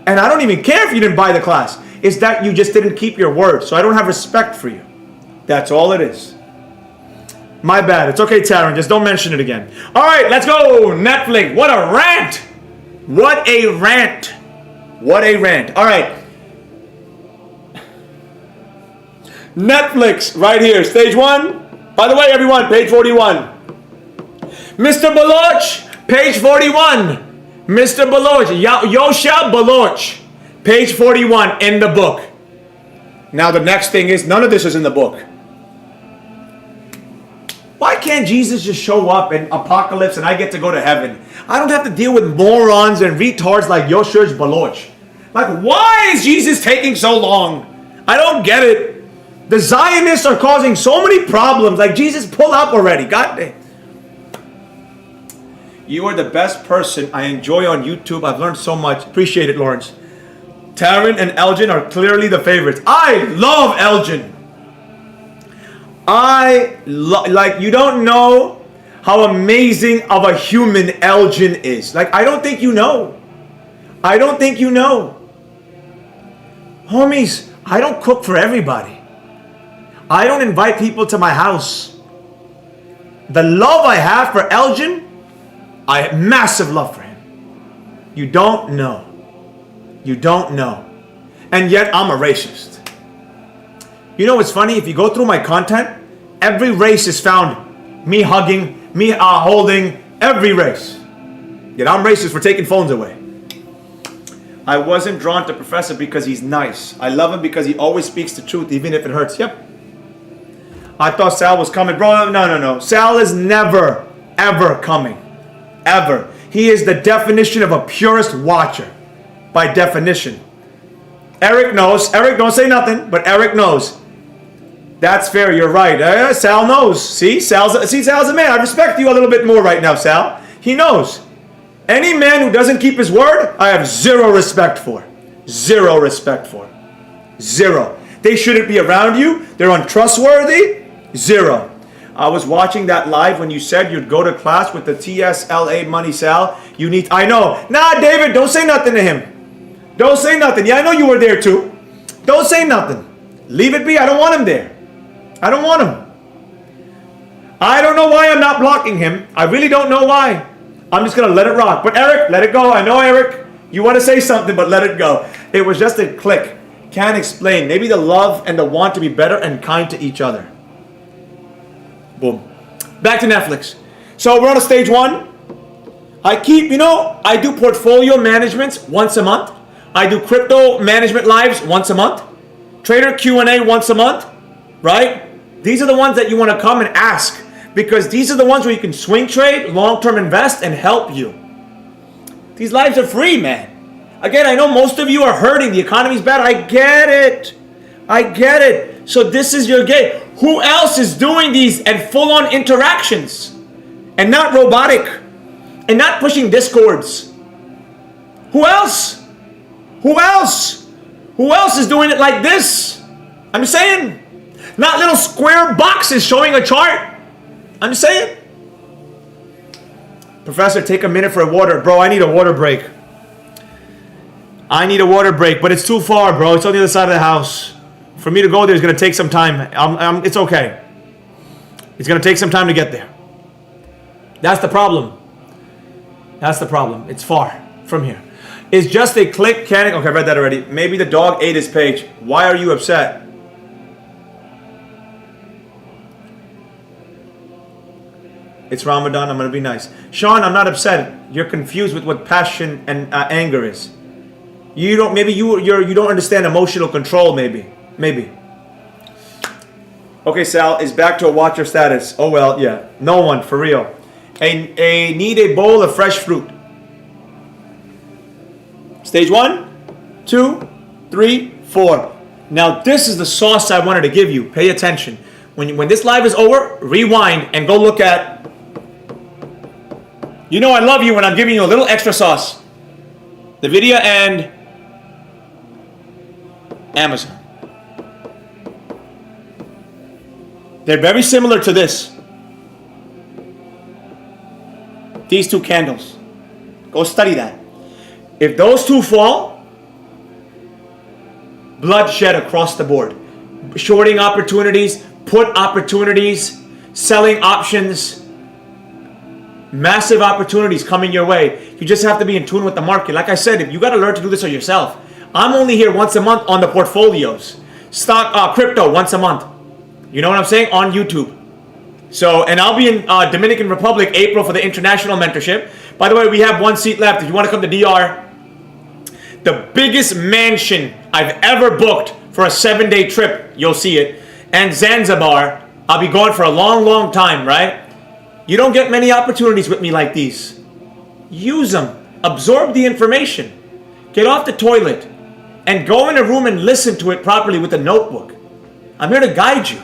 And I don't even care if you didn't buy the class. It's that you just didn't keep your word, so I don't have respect for you. That's all it is. My bad. It's okay, Taryn. Just don't mention it again. All right, let's go. Netflix. What a rant. What a rant. What a rant. All right. Netflix right here. Stage 1. By the way, everyone, page 41. Mr. Baloch, page 41. Mr. Baloch. Yosha Baloch. Page 41 in the book. Now the next thing is, none of this is in the book. Why can't Jesus just show up in Apocalypse and I get to go to heaven? I don't have to deal with morons and retards like Yosha Baloch. Like, why is Jesus taking so long? I don't get it. The Zionists are causing so many problems. Like, Jesus, pull up already. God damn. You are the best person I enjoy on YouTube. I've learned so much. Appreciate it, Lawrence. Taryn and Elgin are clearly the favorites. I love Elgin. Like, you don't know how amazing of a human Elgin is. Like, I don't think you know. I don't think you know. Homies, I don't cook for everybody. I don't invite people to my house. The love I have for Elgin, I have massive love for him. You don't know. You don't know. And yet I'm a racist. You know what's funny? If you go through my content, every race is found. Me hugging, me holding, every race. Yet I'm racist for taking phones away. I wasn't drawn to Professor because he's nice. I love him because he always speaks the truth, even if it hurts. Yep. I thought Sal was coming. Bro, no. Sal is never, ever coming. Ever. He is the definition of a purist watcher. By definition. Eric knows. Eric, don't say nothing, but Eric knows. That's fair. You're right. Sal knows. See, Sal's a man. I respect you a little bit more right now, Sal. He knows. Any man who doesn't keep his word, I have zero respect for. Zero respect for. Zero. They shouldn't be around you. They're untrustworthy. Zero. I was watching that live when you said you'd go to class with the TSLA money, Sal. You need. I know. Nah, David, don't say nothing to him. Don't say nothing. Yeah, I know you were there too. Don't say nothing. Leave it be. I don't want him there. I don't want him. I don't know why I'm not blocking him. I really don't know why. I'm just going to let it rock. But Eric, let it go. I know, Eric, you want to say something, but let it go. It was just a click. Can't explain. Maybe the love and the want to be better and kind to each other. Boom. Back to Netflix. So we're on stage 1. I do portfolio managements once a month. I do crypto management lives once a month. Trader Q&A once a month. Right? These are the ones that you want to come and ask. Because these are the ones where you can swing trade, long-term invest, and help you. These lives are free, man. Again, I know most of you are hurting. The economy's bad. I get it. I get it. So this is your game. Who else is doing these and full-on interactions? And not robotic. And not pushing discords. Who else? Who else? Who else is doing it like this? I'm saying. Not little square boxes showing a chart. I'm just saying. Professor, take a minute for a water. Bro, I need a water break. I need a water break, but it's too far, bro. It's on the other side of the house. For me to go there is going to take some time. It's okay. It's going to take some time to get there. That's the problem. That's the problem. It's far from here. It's just a click. Okay, I read that already. Maybe the dog ate his page. Why are you upset? It's Ramadan. I'm going to be nice. Sean, I'm not upset. You're confused with what passion and anger is. You don't. Maybe you don't understand emotional control. Maybe. Okay, Sal is back to a watcher status. Oh well, yeah. No one for real. Need a bowl of fresh fruit. Stage 1, 2, 3, 4. Now this is the sauce I wanted to give you. Pay attention. When this live is over, rewind and go look at. You know I love you when I'm giving you a little extra sauce. Nvidia and Amazon. They're very similar to this. These two candles. Go study that. If those two fall, bloodshed across the board. Shorting opportunities, put opportunities, selling options, massive opportunities coming your way. You just have to be in tune with the market. Like I said, if you got to learn to do this on yourself. I'm only here once a month on the portfolios. Crypto once a month. You know what I'm saying? On YouTube. So, and I'll be in Dominican Republic April for the international mentorship. By the way, we have one seat left. If you want to come to DR, the biggest mansion I've ever booked for a 7-day trip, you'll see it. And Zanzibar, I'll be going for a long, long time, right? You don't get many opportunities with me like these. Use them. Absorb the information. Get off the toilet and go in a room and listen to it properly with a notebook. I'm here to guide you.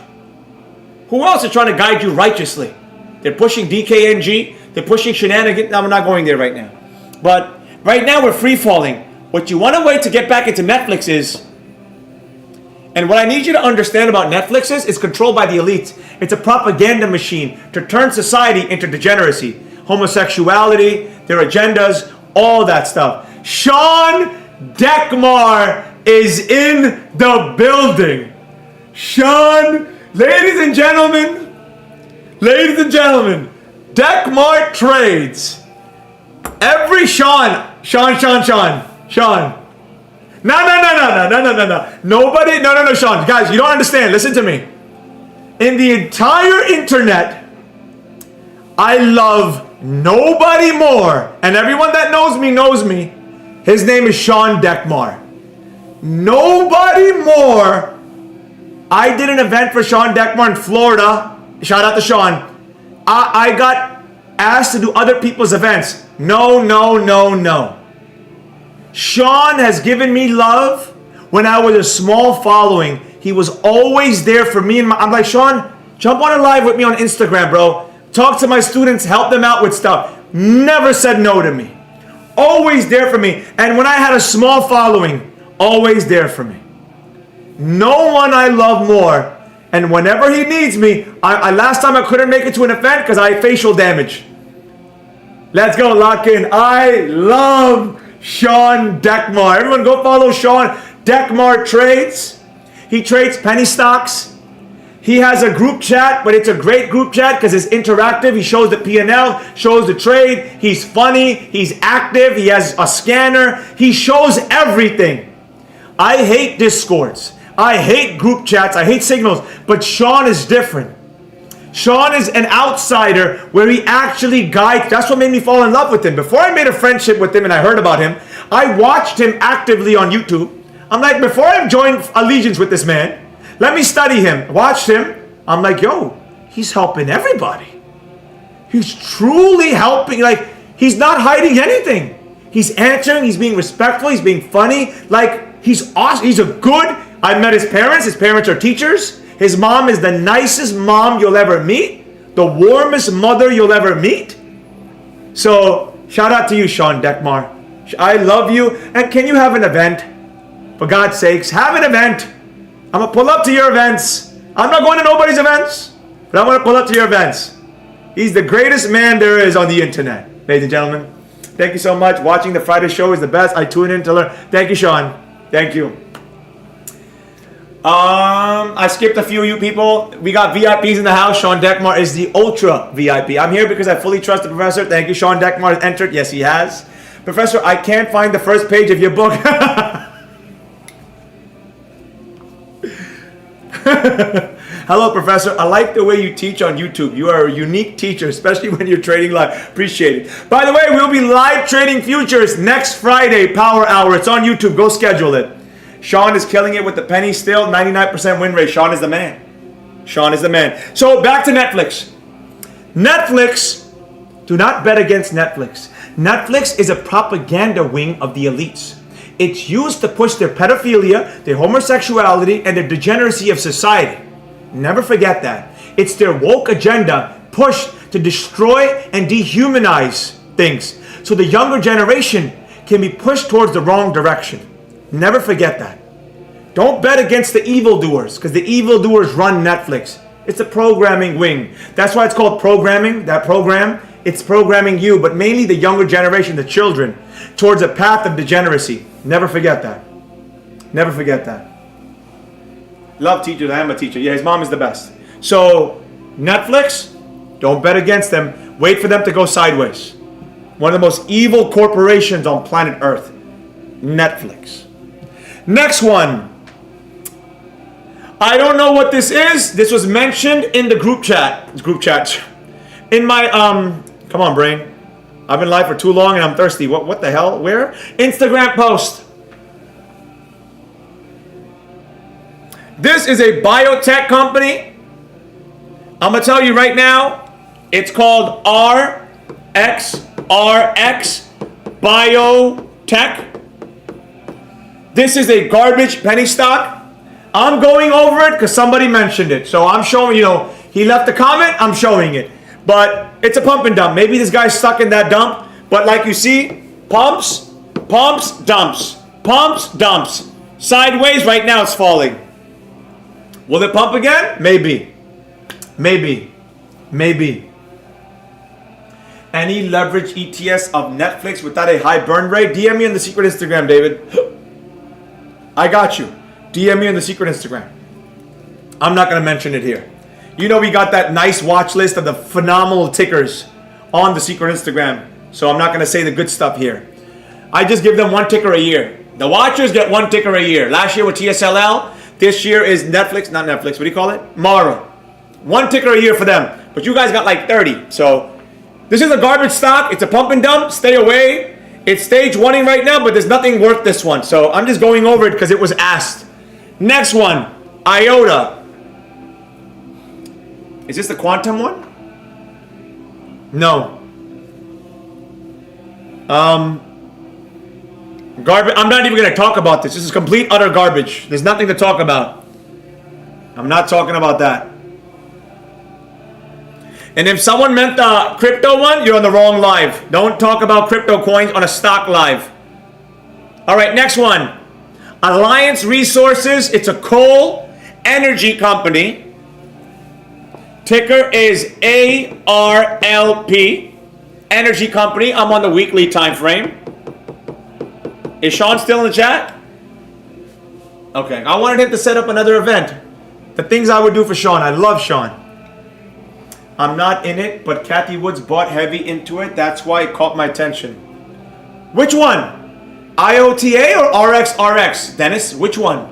Who else is trying to guide you righteously? They're pushing DKNG. They're pushing shenanigans. I'm not going there right now. But right now we're free falling. What you want to wait to get back into Netflix is, and what I need you to understand about Netflix is, it's controlled by the elites. It's a propaganda machine to turn society into degeneracy. Homosexuality, their agendas, all that stuff. Sean Dekmar is in the building. Sean, ladies and gentlemen, Dekmar trades. Every Sean. No. Nobody, no, Sean. Guys, you don't understand. Listen to me. In the entire internet, I love nobody more. And everyone that knows me. His name is Sean Dekmar. Nobody more. I did an event for Sean Dekmar in Florida. Shout out to Sean. I got asked to do other people's events. No. Sean has given me love when I was a small following. He was always there for me. I'm like, Sean, jump on a live with me on Instagram, bro. Talk to my students, help them out with stuff. Never said no to me. Always there for me. And when I had a small following, always there for me. No one I love more. And whenever he needs me, last time I couldn't make it to an event because I had facial damage. Let's go, lock in. I love Sean Dekmar. Everyone go follow Sean. Dekmar trades. He trades penny stocks. He has a group chat, but it's a great group chat because it's interactive. He shows the P&L, shows the trade. He's funny. He's active. He has a scanner. He shows everything. I hate Discords. I hate group chats. I hate signals. But Sean is different. Sean is an outsider where he actually guides. That's what made me fall in love with him. Before I made a friendship with him and I heard about him, I watched him actively on YouTube. I'm like, before I joined allegiance with this man, let me study him. Watched him. I'm like, yo, he's helping everybody. He's truly helping. Like, he's not hiding anything. He's answering. He's being respectful. He's being funny. Like, he's awesome. He's a good. I met his parents. His parents are teachers. His mom is the nicest mom you'll ever meet. The warmest mother you'll ever meet. So, shout out to you, Sean Dekmar. I love you. And can you have an event? For God's sakes, have an event. I'm going to pull up to your events. I'm not going to nobody's events, but I'm going to pull up to your events. He's the greatest man there is on the internet. Ladies and gentlemen, thank you so much. Watching the Friday show is the best. I tune in to learn. Thank you, Sean. Thank you. I skipped a few of you people. We got VIPs in the house. Sean Dekmar is the ultra VIP. I'm here because I fully trust the professor. Thank you. Sean Dekmar has entered. Yes, he has. Professor, I can't find the first page of your book. Hello, Professor. I like the way you teach on YouTube. You are a unique teacher, especially when you're trading live. Appreciate it. By the way, we'll be live trading futures next Friday, Power Hour. It's on YouTube. Go schedule it. Sean is killing it with the penny still. 99% win rate. Sean is the man. Sean is the man. So back to Netflix. Netflix, do not bet against Netflix. Netflix is a propaganda wing of the elites. It's used to push their pedophilia, their homosexuality, and their degeneracy of society. Never forget that. It's their woke agenda pushed to destroy and dehumanize things so the younger generation can be pushed towards the wrong direction. Never forget that. Don't bet against the evildoers because the evildoers run Netflix. It's a programming wing. That's why it's called programming. That program it's programming you, but mainly the younger generation, the children, towards a path of degeneracy. Never forget that. Never forget that. Love teachers. I am a teacher. Yeah, his mom is the best. So, Netflix, don't bet against them. Wait for them to go sideways. One of the most evil corporations on planet Earth. Netflix. Next one. I don't know what this is. This was mentioned in the group chat. It's group chat. In my, come on, brain. I've been live for too long and I'm thirsty. What the hell? Where? Instagram post. This is a biotech company. I'm going to tell you right now. It's called RXRX Biotech. This is a garbage penny stock. I'm going over it because somebody mentioned it. So I'm showing, he left a comment, I'm showing it. But it's a pump and dump. Maybe this guy's stuck in that dump. But like you see, pumps, dumps. Pumps, dumps. Sideways, right now it's falling. Will it pump again? Maybe. Any leverage ETS of Netflix without a high burn rate? DM me on the secret Instagram, David. I got you. DM me on the secret Instagram. I'm not going to mention it here. We got that nice watch list of the phenomenal tickers on the secret Instagram. So I'm not going to say the good stuff here. I just give them one ticker a year. The watchers get one ticker a year. Last year with TSLL. This year is Netflix. Not Netflix. What do you call it? Mara. One ticker a year for them. But you guys got like 30. So this is a garbage stock. It's a pump and dump. Stay away. It's stage 1-ing right now, but there's nothing worth this one. So I'm just going over it because it was asked. Next one, IOTA. Is this the quantum one? No. Garbage. I'm not even going to talk about this. This is complete, utter garbage. There's nothing to talk about. I'm not talking about that. And if someone meant the crypto one, you're on the wrong live. Don't talk about crypto coins on a stock live. All right, next one. Alliance Resources. It's a coal energy company. Ticker is ARLP. Energy company. I'm on the weekly time frame. Is Sean still in the chat? Okay. I wanted him to set up another event. The things I would do for Sean. I love Sean. I'm not in it, but Kathy Woods bought heavy into it. That's why it caught my attention. Which one? IOTA or RXRX? Dennis, which one?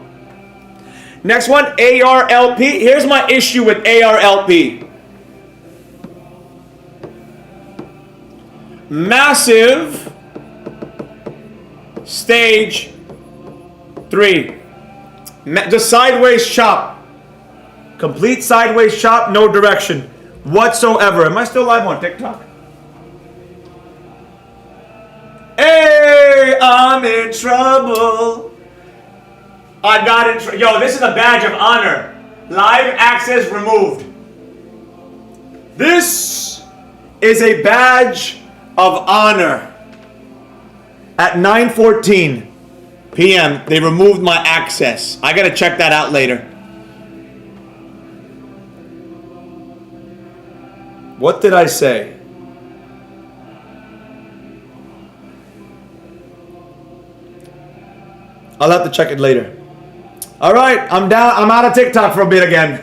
Next one, ARLP. Here's my issue with ARLP. Massive stage 3. The sideways chop. Complete sideways chop, no direction whatsoever. Am I still live on TikTok? Hey, I'm in trouble. I got in trouble. Yo, this is a badge of honor. Live access removed. This is a badge of honor. At 9:14 p.m., they removed my access. I gotta check that out later. What did I say? I'll have to check it later. All right, I'm down. I'm out of TikTok for a bit again.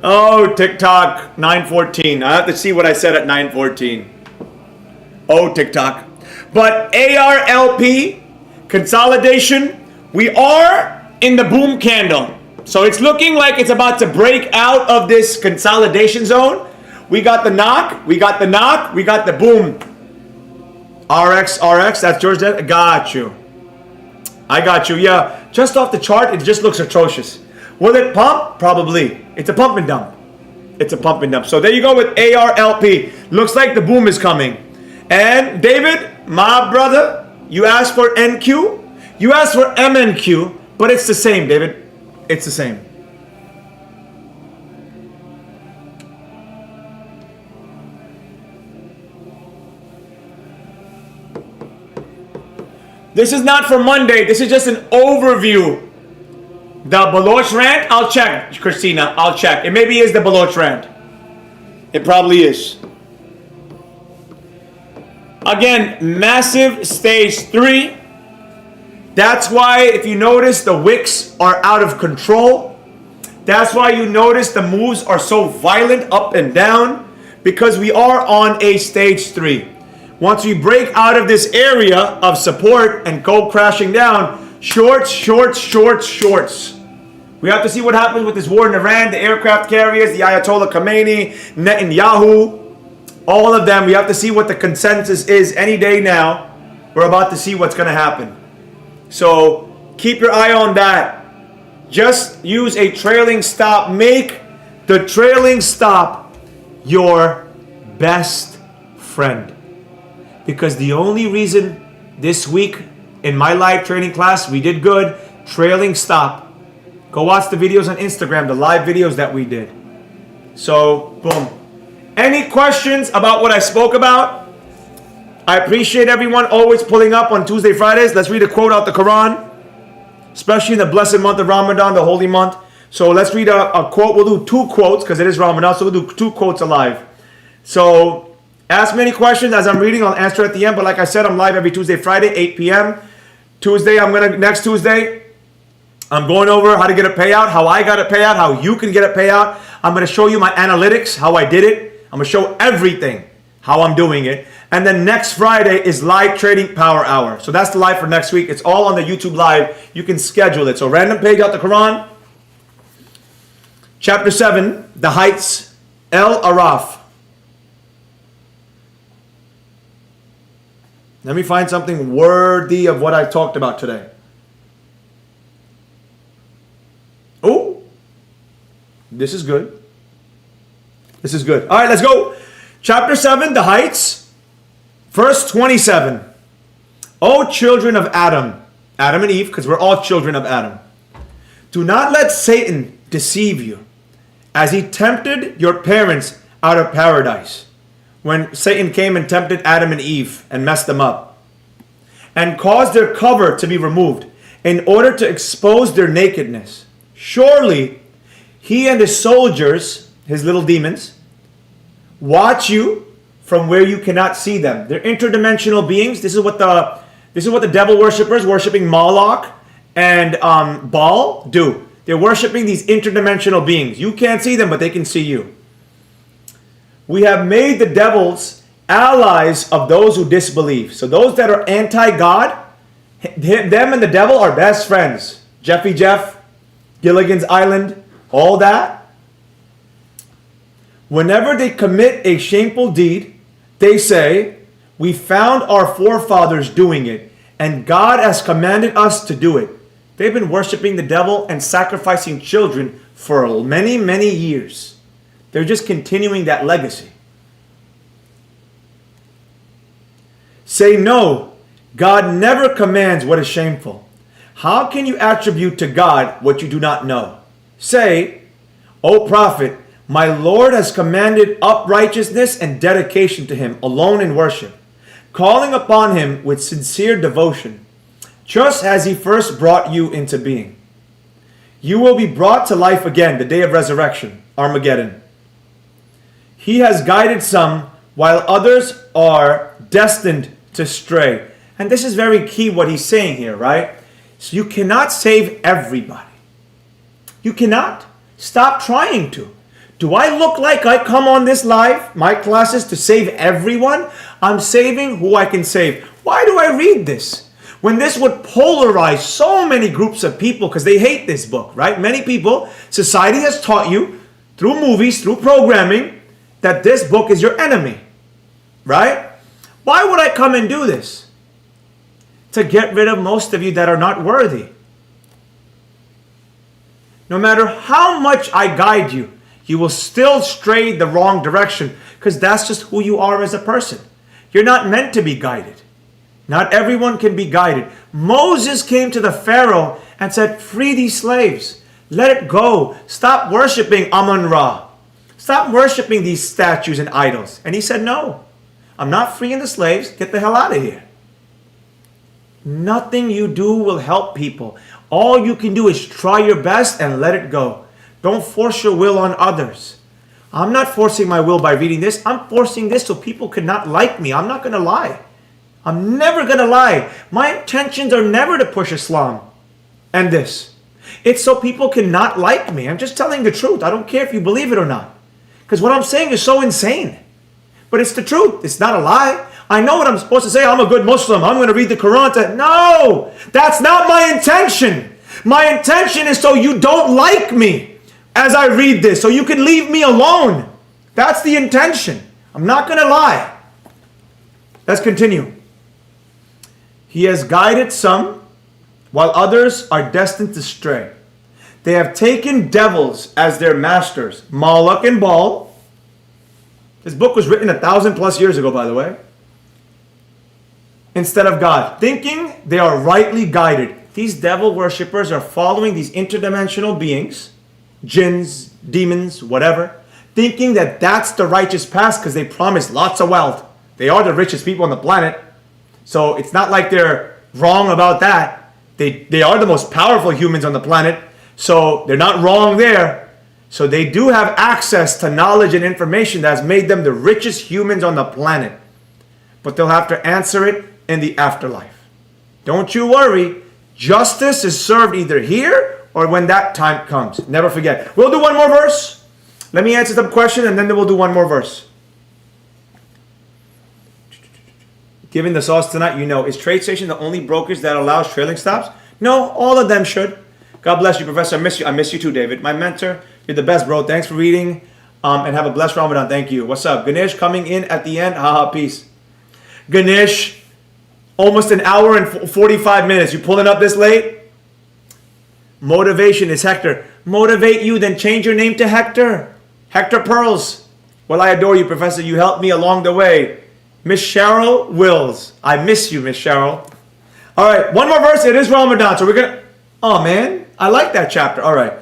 Oh, TikTok, 9:14. I have to see what I said at 9:14. Oh, TikTok. But ARLP, consolidation, we are in the boom candle. So it's looking like it's about to break out of this consolidation zone. We got the knock, we got the knock, we got the boom. RXRX, that's George. Got you. I got you. Yeah, just off the chart, it just looks atrocious. Will it pump? Probably. It's a pump and dump. It's a pump and dump. So there you go with ARLP. Looks like the boom is coming. And David, my brother, you asked for NQ, you asked for MNQ, but it's the same, David. It's the same. This is not for Monday. This is just an overview. The Baloch rant, I'll check, Christina. I'll check. It maybe is the Baloch rant. It probably is. Again, massive stage 3. That's why if you notice the wicks are out of control. That's why you notice the moves are so violent up and down, because we are on a stage 3. Once we break out of this area of support and go crashing down, shorts, shorts, shorts, shorts. We have to see what happens with this war in Iran, the aircraft carriers, the Ayatollah Khamenei, Netanyahu, all of them. We have to see what the consensus is any day now. We're about to see what's going to happen. So keep your eye on that. Just use a trailing stop. Make the trailing stop your best friend. Because the only reason this week in my live training class we did good, trailing stop. Go watch the videos on Instagram, the live videos that we did. So, boom. Any questions about what I spoke about? I appreciate everyone always pulling up on Tuesday, Fridays. Let's read a quote out the Quran, especially in the blessed month of Ramadan, the holy month. So let's read a quote. We'll do 2 quotes because it is Ramadan, so we'll do 2 quotes alive. So ask me any questions as I'm reading. I'll answer at the end. But like I said, I'm live every Tuesday, Friday, 8 p.m. Tuesday, next Tuesday, I'm going over how to get a payout, how I got a payout, how you can get a payout. I'm going to show you my analytics, how I did it. I'm going to show everything, how I'm doing it. And then next Friday is live trading power hour. So that's the live for next week. It's all on the YouTube live. You can schedule it. So random page out the Quran. Chapter 7, the heights, El Araf. Let me find something worthy of what I talked about today. Oh, this is good. This is good. All right, let's go. Chapter 7, the heights. Verse 27. O children of Adam, Adam and Eve, because we're all children of Adam. Do not let Satan deceive you, as he tempted your parents out of paradise, when Satan came and tempted Adam and Eve and messed them up, and caused their cover to be removed in order to expose their nakedness. Surely he and his soldiers, his little demons, watch you from where you cannot see them. They're interdimensional beings. This is what the devil worshippers worshiping Moloch and Baal do. They're worshiping these interdimensional beings. You can't see them, but they can see you. We have made the devils allies of those who disbelieve. So those that are anti-God, them and the devil are best friends. Jeffy Jeff, Gilligan's Island, all that. Whenever they commit a shameful deed, they say, we found our forefathers doing it, and God has commanded us to do it. They've been worshiping the devil and sacrificing children for many, many years. They're just continuing that legacy. Say no, God never commands what is shameful. How can you attribute to God what you do not know? Say, O prophet, my Lord has commanded uprightness and dedication to him alone in worship, calling upon him with sincere devotion, just as he first brought you into being. You will be brought to life again, the day of resurrection, Armageddon. He has guided some, while others are destined to stray. And this is very key what he's saying here, right? So you cannot save everybody. You cannot. Stop trying to. Do I look like I come on this live, my classes, to save everyone? I'm saving who I can save. Why do I read this? When this would polarize so many groups of people because they hate this book, right? Many people, society has taught you through movies, through programming, that this book is your enemy, right? Why would I come and do this? To get rid of most of you that are not worthy. No matter how much I guide you, you will still stray the wrong direction because that's just who you are as a person. You're not meant to be guided. Not everyone can be guided. Moses came to the Pharaoh and said, free these slaves. Let it go. Stop worshiping Amun-Ra. Stop worshiping these statues and idols. And he said, no, I'm not freeing the slaves. Get the hell out of here. Nothing you do will help people. All you can do is try your best and let it go. Don't force your will on others. I'm not forcing my will by reading this. I'm forcing this so people cannot like me. I'm not going to lie. I'm never going to lie. My intentions are never to push Islam and this. It's so people cannot like me. I'm just telling the truth. I don't care if you believe it or not. Because what I'm saying is so insane. But it's the truth. It's not a lie. I know what I'm supposed to say. I'm a good Muslim. I'm going to read the Quran. No, that's not my intention. My intention is so you don't like me as I read this, so you can leave me alone. That's the intention. I'm not going to lie. Let's continue. He has guided some, while others are destined to stray. They have taken devils as their masters, Moloch and Baal. This book was written 1,000+ years ago, by the way. Instead of God, thinking they are rightly guided. These devil worshippers are following these interdimensional beings, jinns, demons, whatever, thinking that that's the righteous path because they promise lots of wealth. They are the richest people on the planet. So it's not like they're wrong about that. They are the most powerful humans on the planet. So they're not wrong there. So they do have access to knowledge and information that has made them the richest humans on the planet. But they'll have to answer it in the afterlife. Don't you worry. Justice is served either here or when that time comes. Never forget. We'll do one more verse. Let me answer some questions and then we'll do one more verse. Given the sauce tonight, you know, is TradeStation the only brokerage that allows trailing stops? No, all of them should. God bless you, Professor. I miss you. I miss you too, David. My mentor, you're the best, bro. Thanks for reading. And have a blessed Ramadan. Thank you. What's up? Ganesh coming in at the end. Haha, peace. Ganesh, almost an hour and 45 minutes. You pulling up this late? Motivation is Hector. Motivate you, then change your name to Hector. Hector Pearls. Well, I adore you, Professor. You helped me along the way. Miss Cheryl Wills. I miss you, Miss Cheryl. All right, one more verse. It is Ramadan, so we're going to... Oh, man. I like that chapter. All right.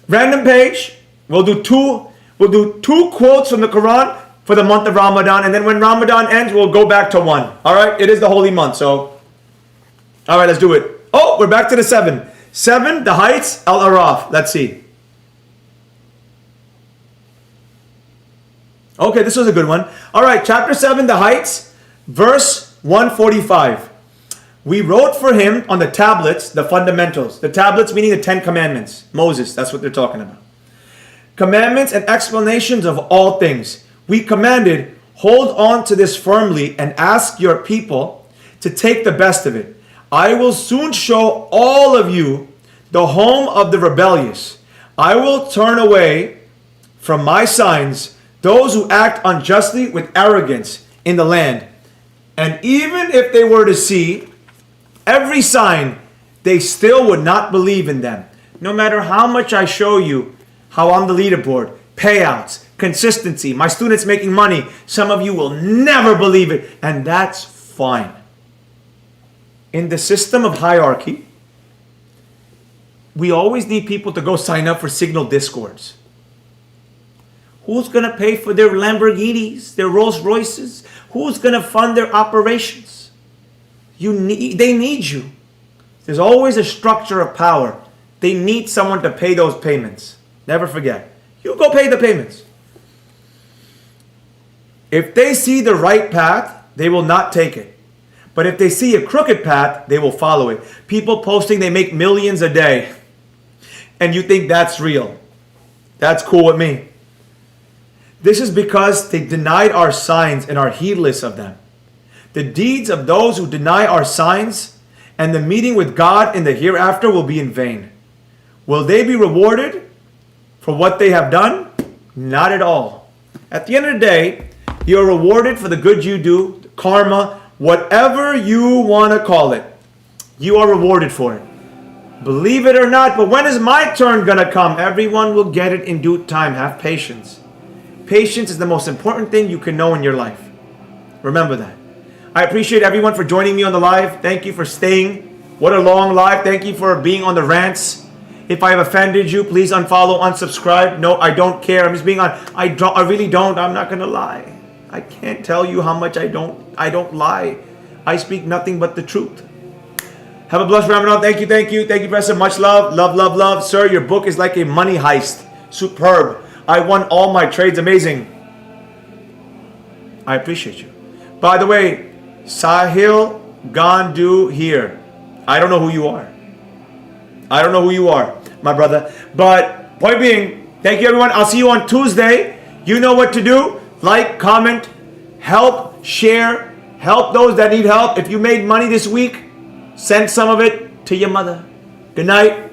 Random page. We'll do two quotes from the Quran for the month of Ramadan, and then when Ramadan ends, we'll go back to one. All right? It is the holy month, so... All right, let's do it. Oh, we're back to the 7. 7, the heights, Al-Araf. Let's see. Okay, this was a good one. All right, chapter 7, the heights, verse 145. We wrote for him on the tablets, the fundamentals. The tablets meaning the 10 commandments. Moses, that's what they're talking about. Commandments and explanations of all things. We commanded, hold on to this firmly and ask your people to take the best of it. I will soon show all of you the home of the rebellious. I will turn away from my signs those who act unjustly with arrogance in the land. And even if they were to see every sign, they still would not believe in them. No matter how much I show you how I'm the leaderboard, payouts, consistency, my students making money, some of you will never believe it, and that's fine. In the system of hierarchy, we always need people to go sign up for Signal Discords. Who's going to pay for their Lamborghinis, their Rolls Royces? Who's going to fund their operations? They need you. There's always a structure of power. They need someone to pay those payments. Never forget. You go pay the payments. If they see the right path, they will not take it. But if they see a crooked path, they will follow it. People posting they make millions a day. And you think that's real. That's cool with me. This is because they denied our signs and are heedless of them. The deeds of those who deny our signs and the meeting with God in the hereafter will be in vain. Will they be rewarded for what they have done? Not at all. At the end of the day, you are rewarded for the good you do, karma, whatever you want to call it. You are rewarded for it. Believe it or not, but when is my turn going to come? Everyone will get it in due time. Have patience. Patience is the most important thing you can know in your life. Remember that. I appreciate everyone for joining me on the live. Thank you for staying. What a long live. Thank you for being on the rants. If I have offended you, please unfollow, unsubscribe. No, I don't care. I'm just being on. I really don't. I'm not going to lie. I can't tell you how much I don't lie. I speak nothing but the truth. Have a blessed Ramadan. Thank you, thank you. Thank you, Professor. Much love. Love, love, love. Sir, your book is like a money heist. Superb. I won all my trades. Amazing. I appreciate you. By the way, Sahil Gandu here. I don't know who you are. I don't know who you are, my brother. But point being, thank you everyone. I'll see you on Tuesday. You know what to do. Like, comment, help, share, help those that need help. If you made money this week, send some of it to your mother. Good night.